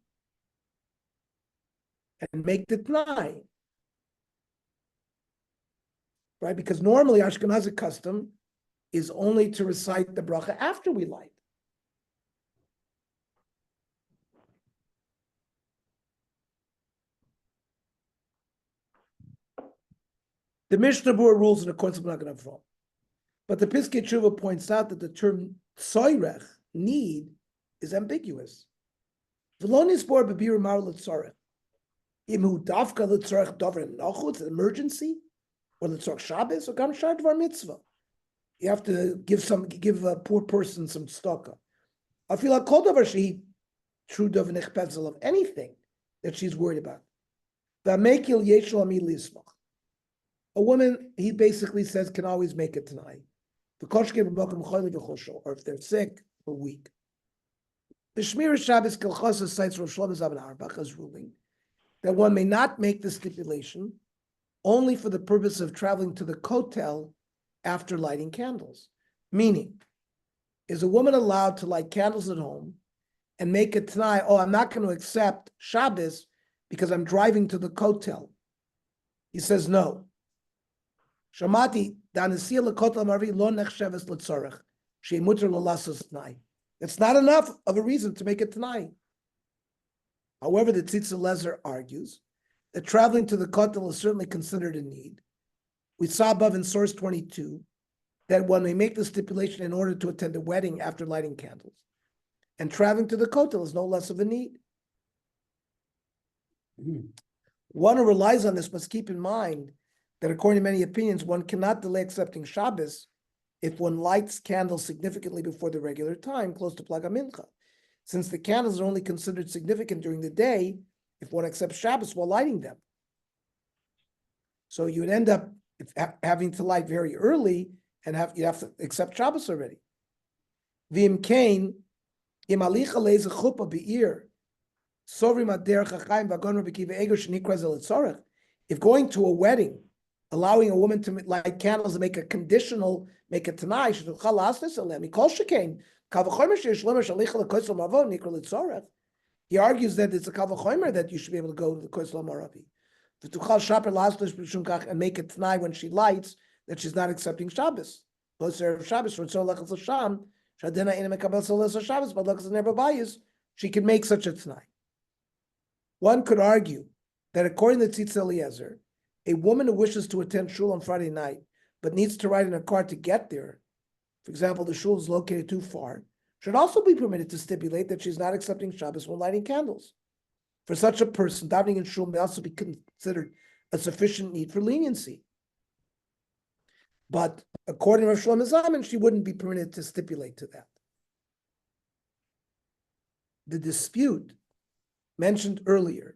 and make the t'nai. Right? Because normally Ashkenazi custom is only to recite the bracha after we light. The Mishnah Berurah rules in accordance with Magen Avraham. But the Piskei Tshuva points out that the term tzoyrech, need, is ambiguous. It's an emergency, or l'tzorech Shabbos, or gam shar dvar mitzvah. You have to give a poor person some tzedakah. I feel like kol davar shehi true davar nechpetzel of anything that she's worried about. V'amekil yeshel ami lismach. A woman, he basically says, can always make it tonight. Or if they're sick or weak. The Shmir Shabbos Kilchasa cites Rosh Shlomo Zalman Auerbach's ruling that one may not make the stipulation only for the purpose of traveling to the kotel after lighting candles. Meaning, is a woman allowed to light candles at home and make it tonight, oh, I'm not going to accept Shabbos because I'm driving to the kotel? He says no. Shamati danasiya lekotel marvi lo nechsheves letzorech shemuter lelasos tonight. It's not enough of a reason to make it tonight. However, the Tzitz Lezer argues that traveling to the kotel is certainly considered a need. We saw above in source 22 that one may make the stipulation in order to attend a wedding after lighting candles. And traveling to the kotel is no less of a need. One who relies on this must keep in mind that according to many opinions, one cannot delay accepting Shabbos if one lights candles significantly before the regular time, close to Plag HaMincha, since the candles are only considered significant during the day if one accepts Shabbos while lighting them. So you would end up having to light very early and you have to accept Shabbos already. V'im kain, im alicha leize chuppah be'ir, sovrim ad-derech ha'chaim v'agon Rabbi Akiva Eiger shenikra zel etzorech. If going to a wedding, allowing a woman to light candles and make a conditional, make a tanai, shetuchal la'asnes alem, mikol shekain, kal v'chomer sheyesh lomer shalicha l'koisel mavon nikra l'tzorech. He argues that it's a kal v'chomer that you should be able to go to the koisel maravi. V'tuchal shaper la'asnes b'shum kach and make a tanai when she lights that she's not accepting Shabbos. Closer Shabbos for tzor lechas l'sham, shadena ina mekabel tzor Shabbos, but lechas never bayis, she can make such a tanai. One could argue that according to Tzitz Eliezer, a woman who wishes to attend shul on Friday night, but needs to ride in a car to get there, for example, the shul is located too far, should also be permitted to stipulate that she's not accepting Shabbos when lighting candles. For such a person, davening in shul may also be considered a sufficient need for leniency. But according to Rav Shlomo Zalman, she wouldn't be permitted to stipulate to that. The dispute mentioned earlier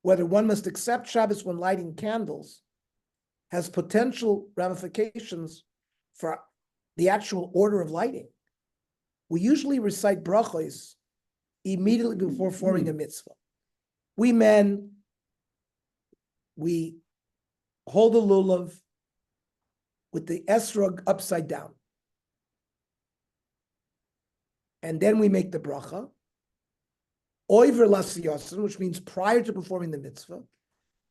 whether one must accept Shabbos when lighting candles has potential ramifications for the actual order of lighting. We usually recite brachos immediately before forming a mitzvah. We men, we hold the lulav with the esrog upside down. And then we make the bracha, oiver lasiyasin, which means prior to performing the mitzvah.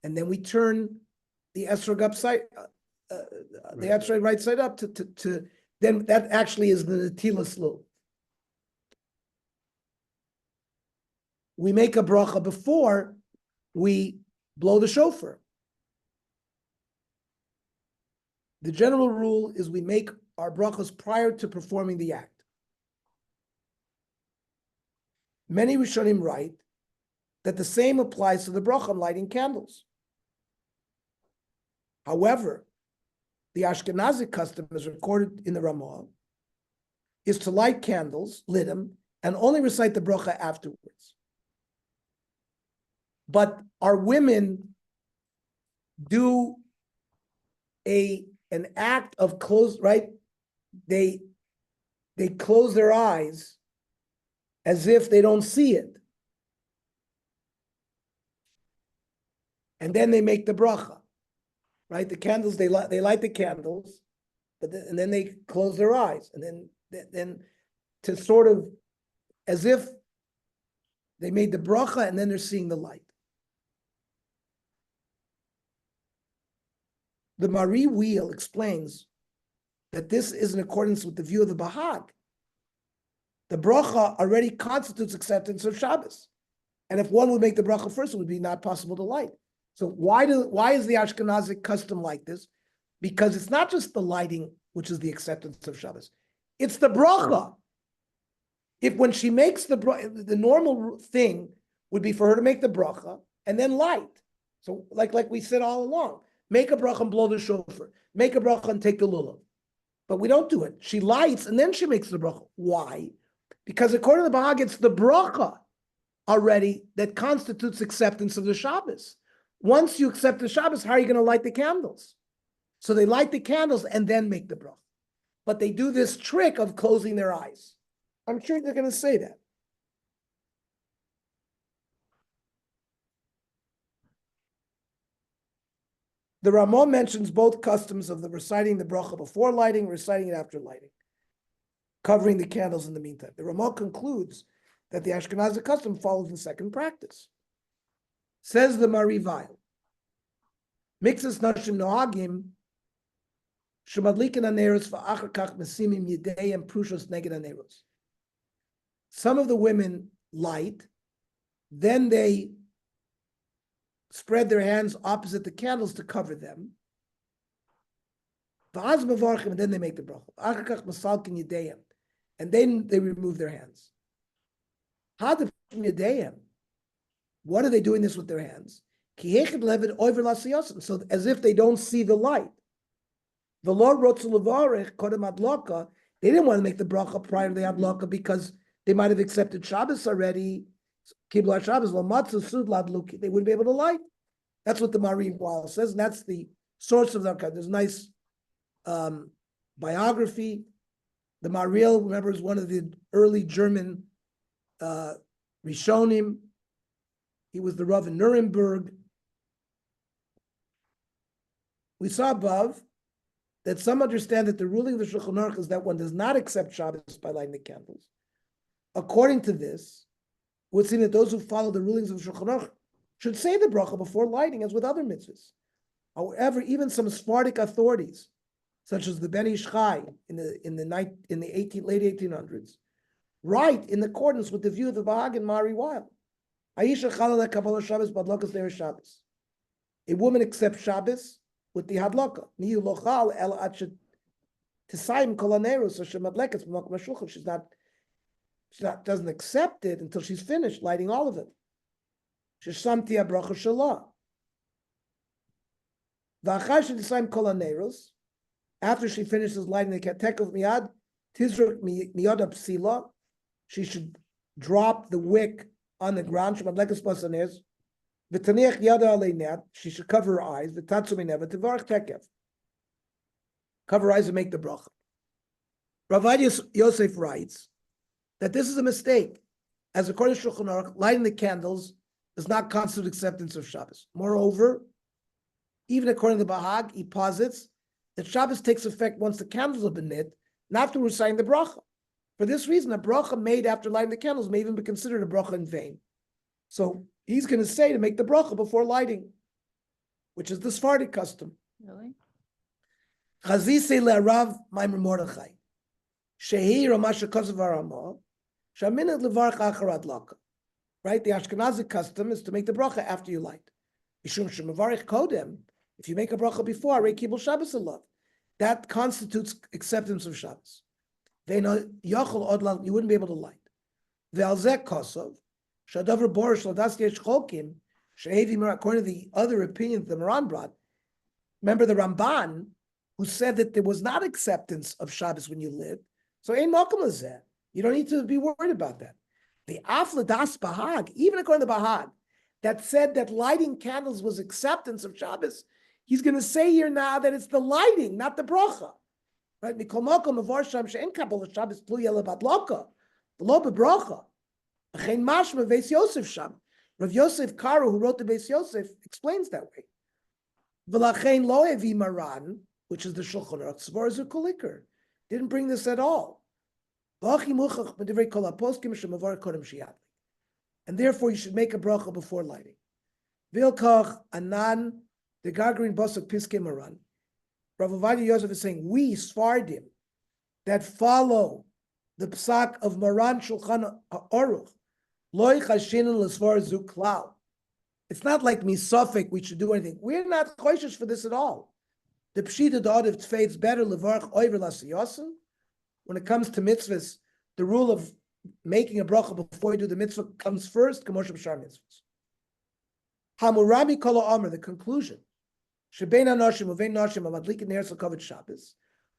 And then we turn the esrog upside, the esrog right side up to then that actually is the netilas lulav. We make a bracha before we blow the shofar. The general rule is we make our brachas prior to performing the act. Many Rishonim write that the same applies to the bracha on lighting candles. However, the Ashkenazi custom, as recorded in the Ramah, is to light candles, lit them, and only recite the bracha afterwards. But our women do an act of close, right? They close their eyes as if they don't see it. And then they make the bracha, right? The candles, they light the candles, and then they close their eyes. And then to sort of, as if they made the bracha and then they're seeing the light. The Mari wheel explains that this is in accordance with the view of the Bahag. The bracha already constitutes acceptance of Shabbos. And if one would make the bracha first, it would be not possible to light. So why is the Ashkenazic custom like this? Because it's not just the lighting, which is the acceptance of Shabbos. It's the bracha. If when she makes the bracha, the normal thing would be for her to make the bracha and then light. So like we said all along, make a bracha and blow the shofar. Make a bracha and take the lulav. But we don't do it. She lights and then she makes the bracha. Why? Because according to the Bahag, it's the bracha already that constitutes acceptance of the Shabbos. Once you accept the Shabbos, how are you going to light the candles? So they light the candles and then make the bracha. But they do this trick of closing their eyes. I'm sure they're going to say that. The Ramah mentions both customs of the reciting the bracha before lighting, reciting it after lighting, covering the candles in the meantime. The Ramah concludes that the Ashkenazi custom follows the second practice. Says the Marivail, mixes nashim noagim shemadlikin aneros va'achar kach mesimim yideihem prushos neged aneros. Some of the women light, then they spread their hands opposite the candles to cover them. And then they make the bracha. And then they remove their hands. What are they doing this with their hands? So as if they don't see the light. The Lord wrote to Levarech, Kodem Adlaka, they didn't want to make the bracha prior to the Adlaka because they might have accepted Shabbos already. Kibla Shabbos, they wouldn't be able to light. That's what the Mari Weil says, and that's the source of that. There's a nice biography. The Mariel, remember, is one of the early German Rishonim. He was the Rav in Nuremberg. We saw above that some understand that the ruling of the Shulchan Aruch is that one does not accept Shabbos by lighting the candles. According to this, it would seem that those who follow the rulings of Shulchan Aruch should say the bracha before lighting, as with other mitzvahs. However, even some Sephardic authorities, such as the Ben Ish Chai in the late 1800s, write in accordance with the view of the Bahag and Mari Weil. A woman accepts Shabbos with the hadlaka. She doesn't accept it until she's finished lighting all of it. After she finishes lighting the katekov miyad, tizruk miyad she should drop the wick on the ground. V'taniach yada alei, she should cover her eyes. V'tatzu mineva tivarach tekev. Cover her eyes and make the bracha. Rav Yosef writes that this is a mistake, as according to Shulchan Aruch, lighting the candles does not constitute acceptance of Shabbos. Moreover, even according to the Bahag, he posits that Shabbos takes effect once the candles have been lit, not after reciting the bracha. For this reason, a bracha made after lighting the candles may even be considered a bracha in vain. So he's going to say to make the bracha before lighting, which is the Sephardic custom. Really? Chazise le'arav Maimer Mordechai. Shehi Ramasha Kosovar Ramah. Shaminat levarch acharad laka. Right? The Ashkenazi custom is to make the bracha after you light. Mishum shemavarich kodem. If you make a bracha before, Arei Kibul Shabbos alav. That constitutes acceptance of Shabbos. Ve'no yochel odlan, you wouldn't be able to light. Ve'alzek kosov. Shadavar borish ladas yesh chokim. Shehevi, according to the other opinion the Moran brought. Remember the Ramban, who said that there was not acceptance of Shabbos when you lit. So ein makom lazeh. You don't need to be worried about that. The Afla Das Bahag, even according to Bahag, that said that lighting candles was acceptance of Shabbos, he's going to say here now that it's the lighting, not the bracha. Right? Mikol makom avar sham she'en kabbalah Shabbos tluya lebat loka, v'lo bebracha. V'chein mashma Beis Yosef sham. Rav Yosef Karo, who wrote the Beis Yosef, explains that way. V'lachein lo evi maran, which is the Shulchan Aruch, Tzvar Zukuliker, didn't bring this at all. And therefore, you should make a bracha before lighting. Vilkach anan the Gagarin Bosok Piske Maran. Rav Ovadia Yosef is saying, we Sfardim that follow the psak of Maran Shulchan Aruch, loy chashinin l'svar zu klal. It's not like misafik we should do anything. We're not choishes for this at all. The pshita da'av fades better levarch oiver lasiyasin. When it comes to mitzvahs, the rule of making a bracha before you do the mitzvah comes first. K'moshe b'shar mitzvahs. Hamurami kol ha'amr, the conclusion. Shebein ha'noshim uvein noshim ha'madlikin ner l'kavod Shabbos.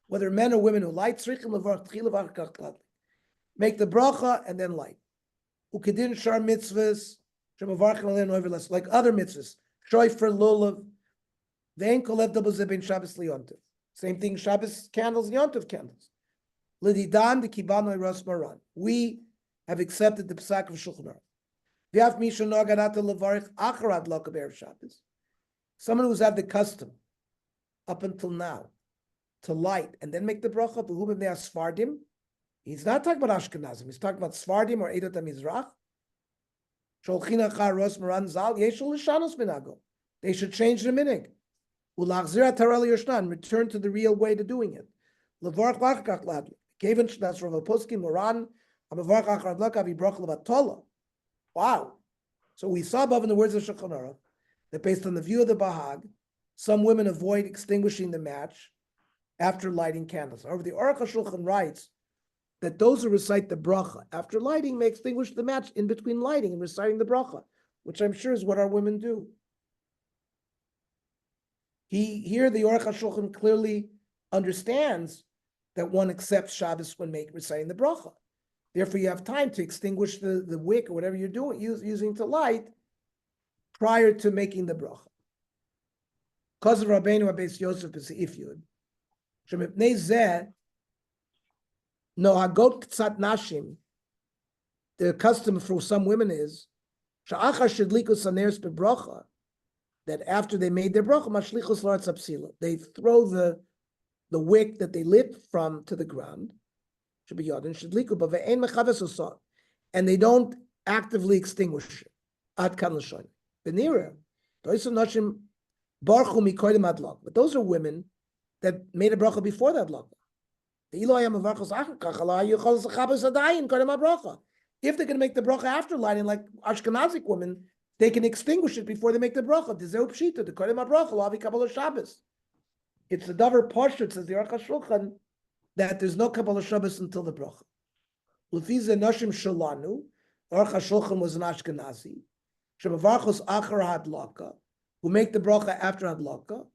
Whether men or women who light tzrichim levarch tchila v'achar kach tladlik. Make the bracha and then light. Ukedin shar mitzvahs shemavarchin alein over less, like other mitzvahs. Shoifer lulav vein kolev double zebin Shabbos liyontiv. Same thing. Shabbos candles and yontiv candles. L'didan the kibano ros maran. We have accepted the psak of Shulchan Aruch. V'af misha noganata levarich acharad lokaber Shabbos. Someone who's had the custom up until now to light and then make the bracha. B'hum they are Sfardim. He's not talking about Ashkenazim. He's talking about Sfardim or Edot HaMizrach. Sholchin achar ros maran zal yeshul l'shanos minago. They should change the minig. Ulachzir atarel yoshnan, return to the real way to doing it. Levarch lachkach ladli. Kevin shnas Rav Poskim Moran amavarch achar lakav yibrach levatola. Wow. So we saw above in the words of Shulchan Aruch that based on the view of the Bahag, some women avoid extinguishing the match after lighting candles. However, the Aruch HaShulchan writes that those who recite the bracha after lighting may extinguish the match in between lighting and reciting the bracha, which I'm sure is what our women do. Here the Aruch HaShulchan clearly understands that one accepts Shabbos when reciting the bracha. Therefore, you have time to extinguish the wick or whatever you're doing, using to light prior to making the bracha. Because of Rabbeinu Beis Yosef is ifyud. Shemipnei zeh no hagot ktsat nashim. The custom for some women is sha'achar shedliku saneres bebracha, that after they made their bracha mashlichus la'aretz hapsila, they throw the wick that they lit from to the ground. Should be yodin shedliku b've'ein mechaves osot, and they don't actively extinguish it. Ad kan l'shon v'nira doisu nashim barchu mikoydim adlok. But those are women that made a bracha before that log. If they're going to make the bracha after lighting, like Ashkenazic women, they can extinguish it before they make the bracha. It's the davar pashut, says the Aruch HaShulchan, that there's no Kabbalah Shabbos until the bracha. Lefize nashim shalanu, Aruch HaShulchan was an Ashkenazi. Shemavarchos achar hadlaka, who make the bracha after hadlaka.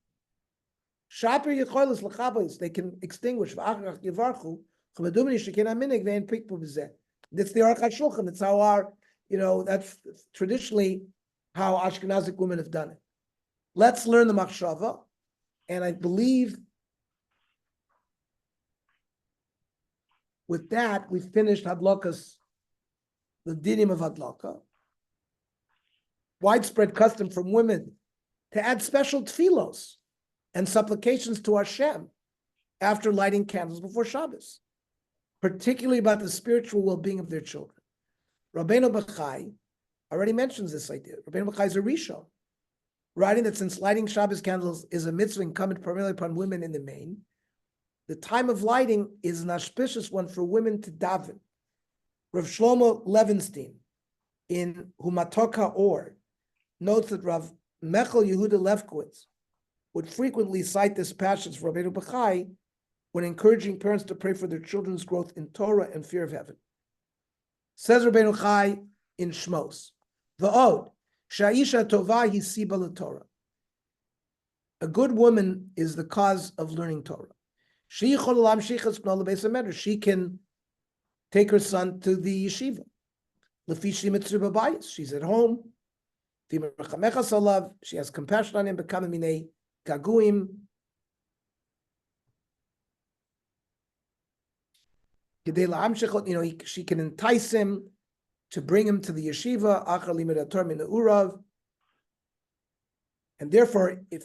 Shaper yicholos lechabos, they can extinguish. V'achar yivarchu chamadumini shekin aminig ve'en pikpu b'zeh. That's the Aruch HaShulchan. It's how our, that's traditionally how Ashkenazic women have done it. Let's learn the machshava, and I believe with that we've finished hadlakas, the dinim of hadlaka. Widespread custom from women to add special tefillos and supplications to Hashem after lighting candles before Shabbos, particularly about the spiritual well-being of their children. Rabbeinu Bachai already mentions this idea. Rabbeinu Bachai is a Rishon, writing that since lighting Shabbos candles is a mitzvah incumbent primarily upon women in the main, the time of lighting is an auspicious one for women to daven. Rav Shlomo Levenstein in Humatoka Or notes that Rav Mechel Yehuda Lefkowitz would frequently cite this passage for Rabbeinu Bachai when encouraging parents to pray for their children's growth in Torah and fear of heaven. Says Rabbeinu Bachai in Shmos, V'od, Sha'isha Tovah hi siba l'Torah. A good woman is the cause of learning Torah. She can take her son to the yeshiva. She's at home. She has compassion on him. Gaguim. She can entice him to bring him to the yeshiva. And therefore, if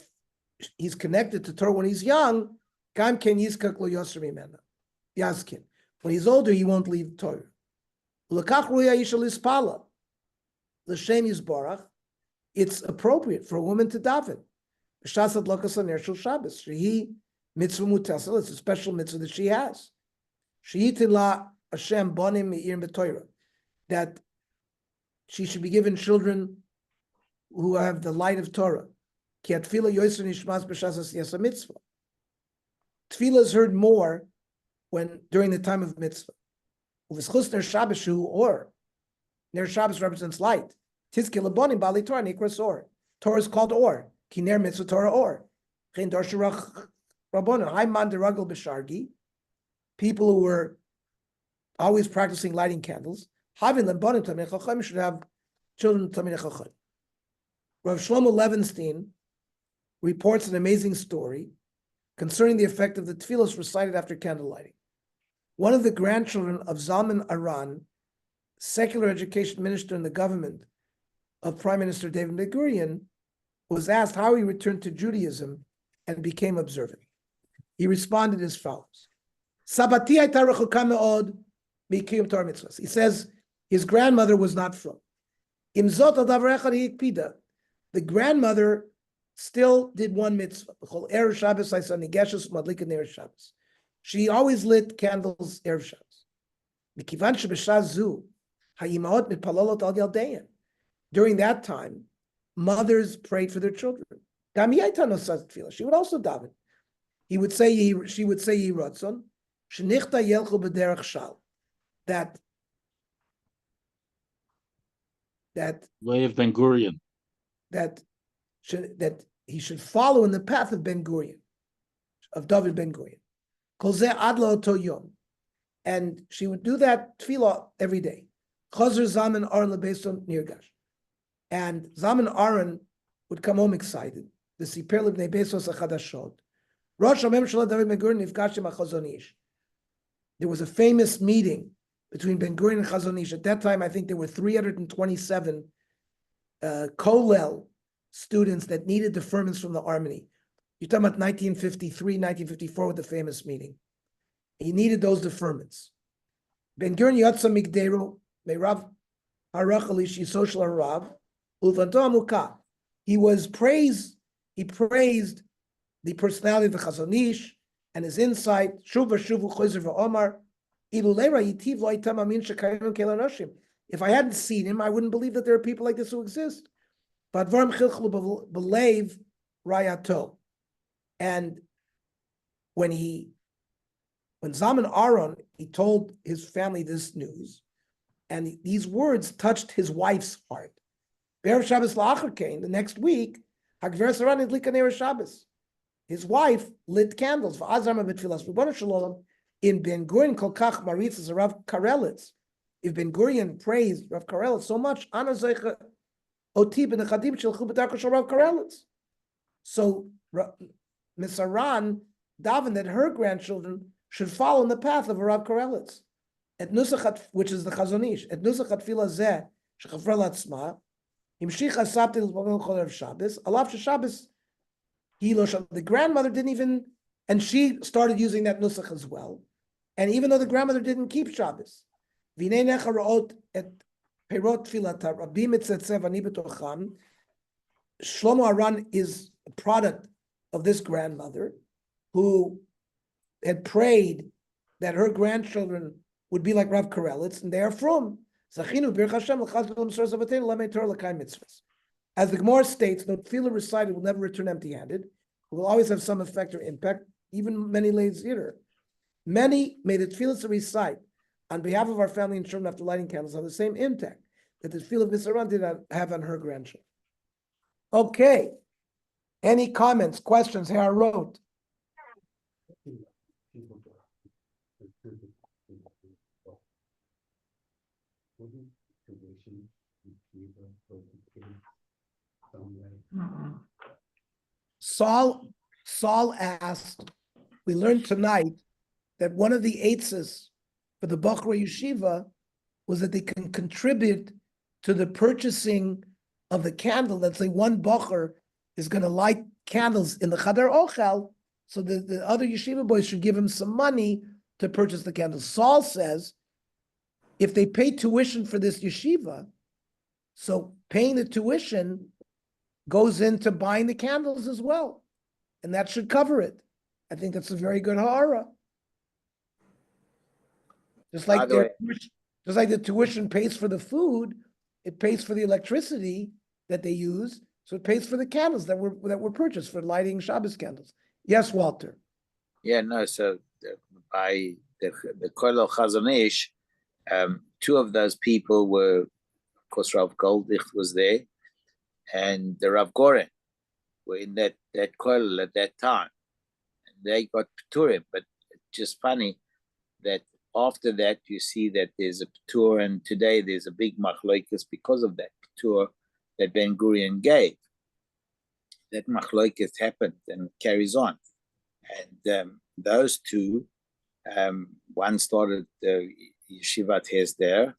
he's connected to Torah when he's young, when he's older, he won't leave Torah. It's appropriate for a woman to daven. It's a special mitzvah that she has. That she should be given children who have the light of Torah. Tefillah is heard more during the time of mitzvah. Or Ner Shabbos represents light. Torah is called or. Kiner mitzvah Torah or. People who were always practicing lighting candles should have children Talmidei Chacham. Rav Shlomo Levenstein reports an amazing story concerning the effect of the tefillos recited after candle lighting. One of the grandchildren of Zalman Aran, secular education minister in the government of Prime Minister David Ben-Gurion, was asked how he returned to Judaism and became observant. He responded as follows. Sabati hayta rechuka me'od mikiyum Torah mitzvahs. He says his grandmother was not from. Im zot al davar echad hikpida. The grandmother still did one mitzvah. She always lit candles Erev Shabbos. During that time, mothers prayed for their children. She would also daven. She would say Yiratzon, Shenichta Yelchu B'derech Shal. That Way of Ben Gurion. that he should follow in the path of Ben Gurion, of David Ben Gurion. Kol zeh ad la'oto yom. And she would do that tefillah every day. Chazer Zaman Aron lebeison nirgash. And Zaman Aron would come home excited. The Siper lebnei besos achadashot. Rosh HaMemshala David Ben Gurion nifgash im HaChazon Ish. There was a famous meeting between Ben Gurion and Chazon Ish. At that time, I think there were 327 Kollel students that needed deferments from the army. You're talking about 1953, 1954 with the famous meeting. He needed those deferments. Ben Gurion Yatsa Migderu, Meirav Harachalish Yisocial Harav, Ulvanto Amuka. He praised the personality of the Chazon Ish and his insight. Shuva Shuvu Chozer v'Omar. If I hadn't seen him, I wouldn't believe that there are people like this who exist. And when Zaman Aron, he told his family this news, and these words touched his wife's heart. The next week, his wife lit candles. In Ben Gurion Kolkach Maritz Rav Karelitz. If Ben Gurion praised Rav Karelitz so much, Oti b'nechadim shilchu b'darko shel Rav Karelitz. So Miss Aran davened that her grandchildren should follow in the path of Rav Karelitz. At Nusachat, which is the Chazon Ish, at Nusachat Tefillah Zeh shechafra latzma, imshicha sabti l'zbogel chol Erev Shabbos, alav sheShabbos the grandmother didn't even, and she started using that nusach as well. And even though the grandmother didn't keep Shabbos, V'nei necha ra'ot et perot tefilata rabbi mitzatzev ani b'tocham. Shlomo Aran is a product of this grandmother who had prayed that her grandchildren would be like Rav Karelitz, and they are from Zachinu bir Hashem l'chazkel l'msor zavateinu l'mei Torah l'kayim mitzvahs. As the Gemara states, the tefillah recited will never return empty-handed. It will always have some effect or impact, even many ladies later. Many may the tefillah to recite on behalf of our family and children after lighting candles have the same impact that the tefillah of Miss Aran did not have on her grandchildren. Okay. Any comments, questions? Here I wrote. Saul asked, we learned tonight that one of the eitzes for the Bachra Yeshiva was that they can contribute to the purchasing of the candle. Let's say one Bachar is going to light candles in the Chadar Ochel, so the other yeshiva boys should give him some money to purchase the candles. Saul says, if they pay tuition for this yeshiva, so paying the tuition goes into buying the candles as well. And that should cover it. I think that's a very good ha'ara. Just like the tuition pays for the food, it pays for the electricity that they use, so it pays for the candles that were purchased for lighting Shabbos candles. Yes, Walter. Yeah, no. So by the Kollel Chazon Ish, two of those people were, of course, Rav Goldich was there, and the Rav Goren were in that kollel at that time. And they got Pturim, but it's just funny that after that you see that there's a Ptur, and today there's a big machloikas because of that Ptur that Ben Gurion gave. That machloikas happened and carries on. And those two, one started the Yeshivat Hesder,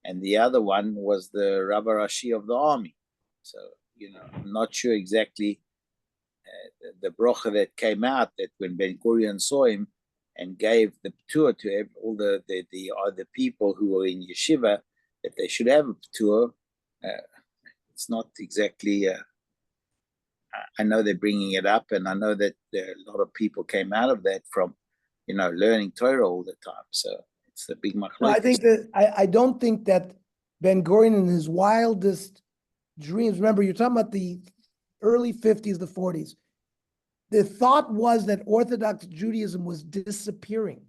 and the other one was the Rabbi Rashi of the army. So, I'm not sure exactly the brocha that came out, that when Ben Gurion saw him and gave the ptur to all the other people who were in yeshiva, that they should have a ptur. It's not exactly, I know they're bringing it up, and I know that there are a lot of people came out of that from, learning Torah all the time. So it's a big machlokes. No, I think that I don't think that Ben Gurion in his wildest dreams, remember you're talking about the early 50s, the 40s. The thought was that Orthodox Judaism was disappearing.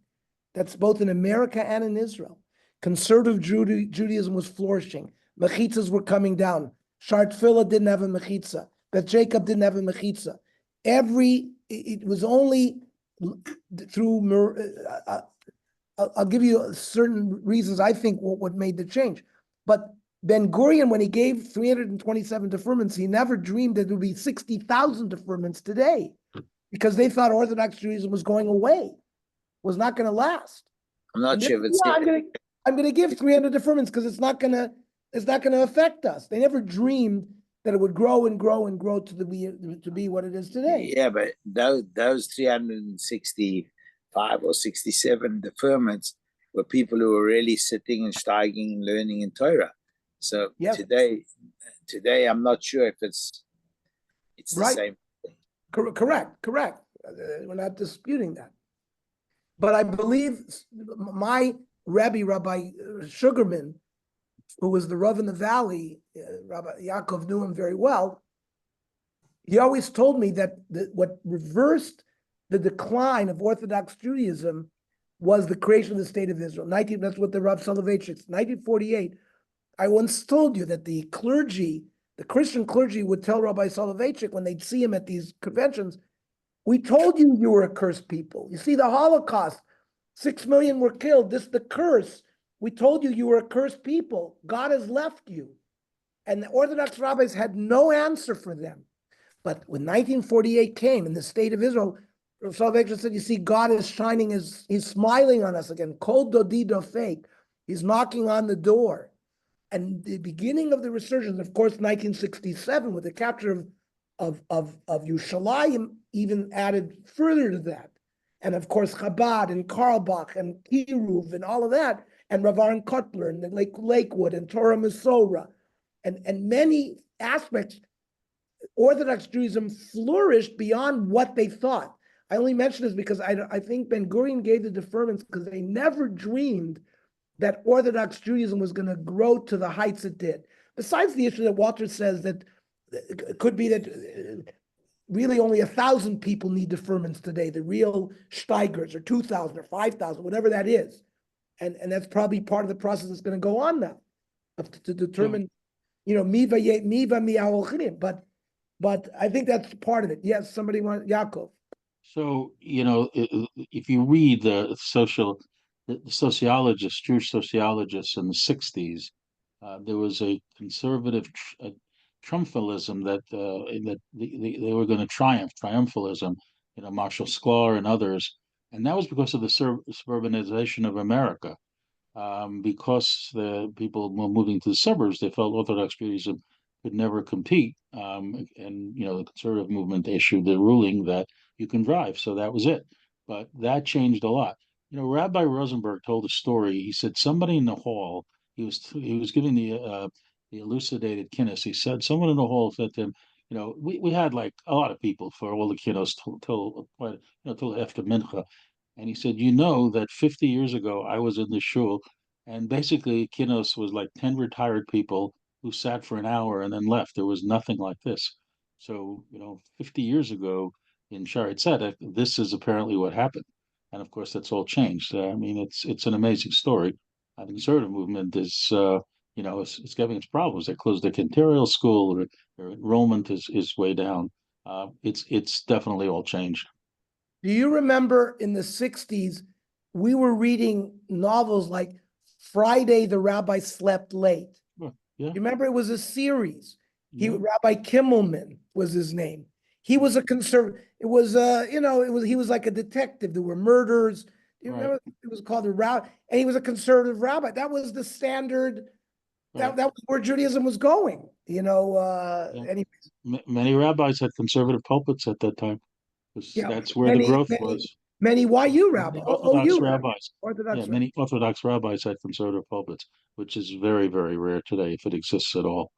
That's both in America and in Israel. Conservative Judaism was flourishing. Mechitzas were coming down. Shar Tefillah didn't have a mechitza. Beth Jacob didn't have a mechitza. It was only through, I'll give you certain reasons I think what made the change. But Ben Gurion, when he gave 327 deferments, he never dreamed that there would be 60,000 deferments today, because they thought Orthodox Judaism was going away, was not going to last. I'm not sure if it's. I'm going to give 300 deferments because it's not going to affect us. They never dreamed that it would grow and grow and grow to be what it is today. Yeah, but those 365 or 67 deferments were people who were really sitting and steiging and learning in Torah. So yes. Today, I'm not sure if it's the right. same thing. Correct. We're not disputing that. But I believe my Rabbi Sugarman, who was the Rav in the Valley, Rabbi Yaakov knew him very well. He always told me that what reversed the decline of Orthodox Judaism was the creation of the State of Israel. That's what the Rav Soloveitchik, 1948. I once told you that the clergy, the Christian clergy, would tell Rabbi Soloveitchik when they'd see him at these conventions, we told you were a cursed people. You see, the Holocaust, 6 million were killed. This is the curse. We told you were a cursed people. God has left you. And the Orthodox rabbis had no answer for them. But when 1948 came in the state of Israel, Rav Soloveitchik said, you see, God is shining, he's smiling on us again. Kol dodi dofek. He's knocking on the door. And the beginning of the resurgence, of course, 1967, with the capture of Yerushalayim, even added further to that. And of course, Chabad and Karlbach and Kiruv and all of that, and Rav Aaron Kotler and Lakewood and Torah Masora, and many aspects, Orthodox Judaism flourished beyond what they thought. I only mention this because I think Ben Gurion gave the deferments because they never dreamed that Orthodox Judaism was going to grow to the heights it did. Besides the issue that Walter says that it could be that really only 1,000 people need deferments today, the real Steigers, or 2,000 or 5,000, whatever that is. And that's probably part of the process that's going to go on now to determine, miva mi'awochinim. But I think that's part of it. Yes, somebody want Yaakov. So, if you read the sociologists, Jewish sociologists in the 60s, there was a conservative triumphalism that they were going to triumphalism, Marshall Sklar and others. And that was because of the suburbanization of America. Because the people were moving to the suburbs, they felt Orthodox Judaism could never compete. And the conservative movement issued the ruling that you can drive. So that was it. But that changed a lot. Rabbi Rosenberg told a story. He said somebody in the hall, he was giving the elucidated kinnis. He said someone in the hall said to him, we had like a lot of people for all the kinnos till after mincha. And he said, that 50 years ago, I was in the shul, and basically kinnos was like 10 retired people who sat for an hour and then left. There was nothing like this. So, 50 years ago in Shaare Zedek, this is apparently what happened. And of course, that's all changed. It's an amazing story. The conservative movement is, it's getting its problems. They closed the Kenterial school. Their enrollment is way down. It's definitely all changed. Do you remember in the 60s, we were reading novels like Friday the Rabbi Slept Late? Yeah. You remember it was a series. Yeah. Rabbi Kimmelman was his name. He was a conservative. It was he was like a detective. There were murders. You remember it was called the rabbi, and he was a conservative rabbi. That was the standard. That was where Judaism was going. Anyways. Many rabbis had conservative pulpits at that time. That's where the growth was. Many YU rabbis, Orthodox rabbis. Orthodox Many Orthodox rabbis had conservative pulpits, which is very, very rare today, if it exists at all.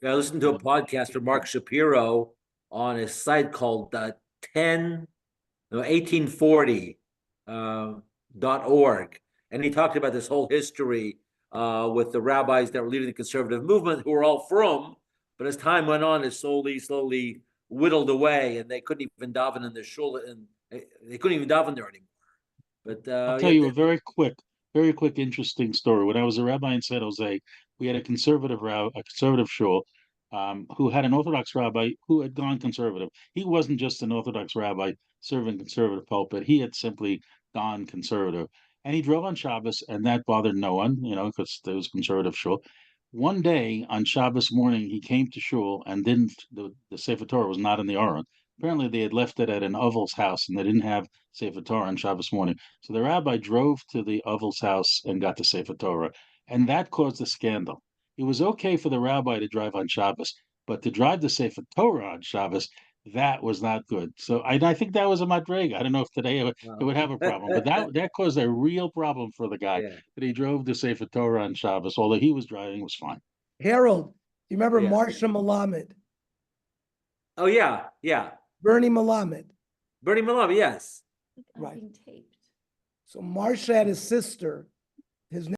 I listened to a podcast from Mark Shapiro on a site called 1840.org. And he talked about this whole history with the rabbis that were leading the conservative movement, who were all frum, but as time went on, it slowly whittled away, and they couldn't even daven in the shul, and they couldn't even daven there anymore. But I'll tell you a very quick, interesting story. When I was a rabbi in San Jose, we had a conservative shul who had an Orthodox rabbi who had gone conservative. He wasn't just an Orthodox rabbi serving conservative pulpit. He had simply gone conservative. And he drove on Shabbos, and that bothered no one, because there was conservative shul. One day on Shabbos morning, he came to shul and the Sefer Torah was not in the Aron. Apparently, they had left it at an Oval's house, and they didn't have Sefer Torah on Shabbos morning. So the rabbi drove to the Oval's house and got the Sefer Torah, and that caused a scandal. It was okay for the rabbi to drive on Shabbos, but to drive the Sefer Torah on Shabbos, that was not good. So I think that was a madrega. I don't know if today it would have a problem, but that caused a real problem for the guy that he drove the Sefer Torah on Shabbos. Although he was driving, was fine. Harold, you remember Yes. Marsha Melamed? Oh yeah. Bernie Melamed. Bernie Malabi, yes. Right. Being taped. So Marsha had a sister. His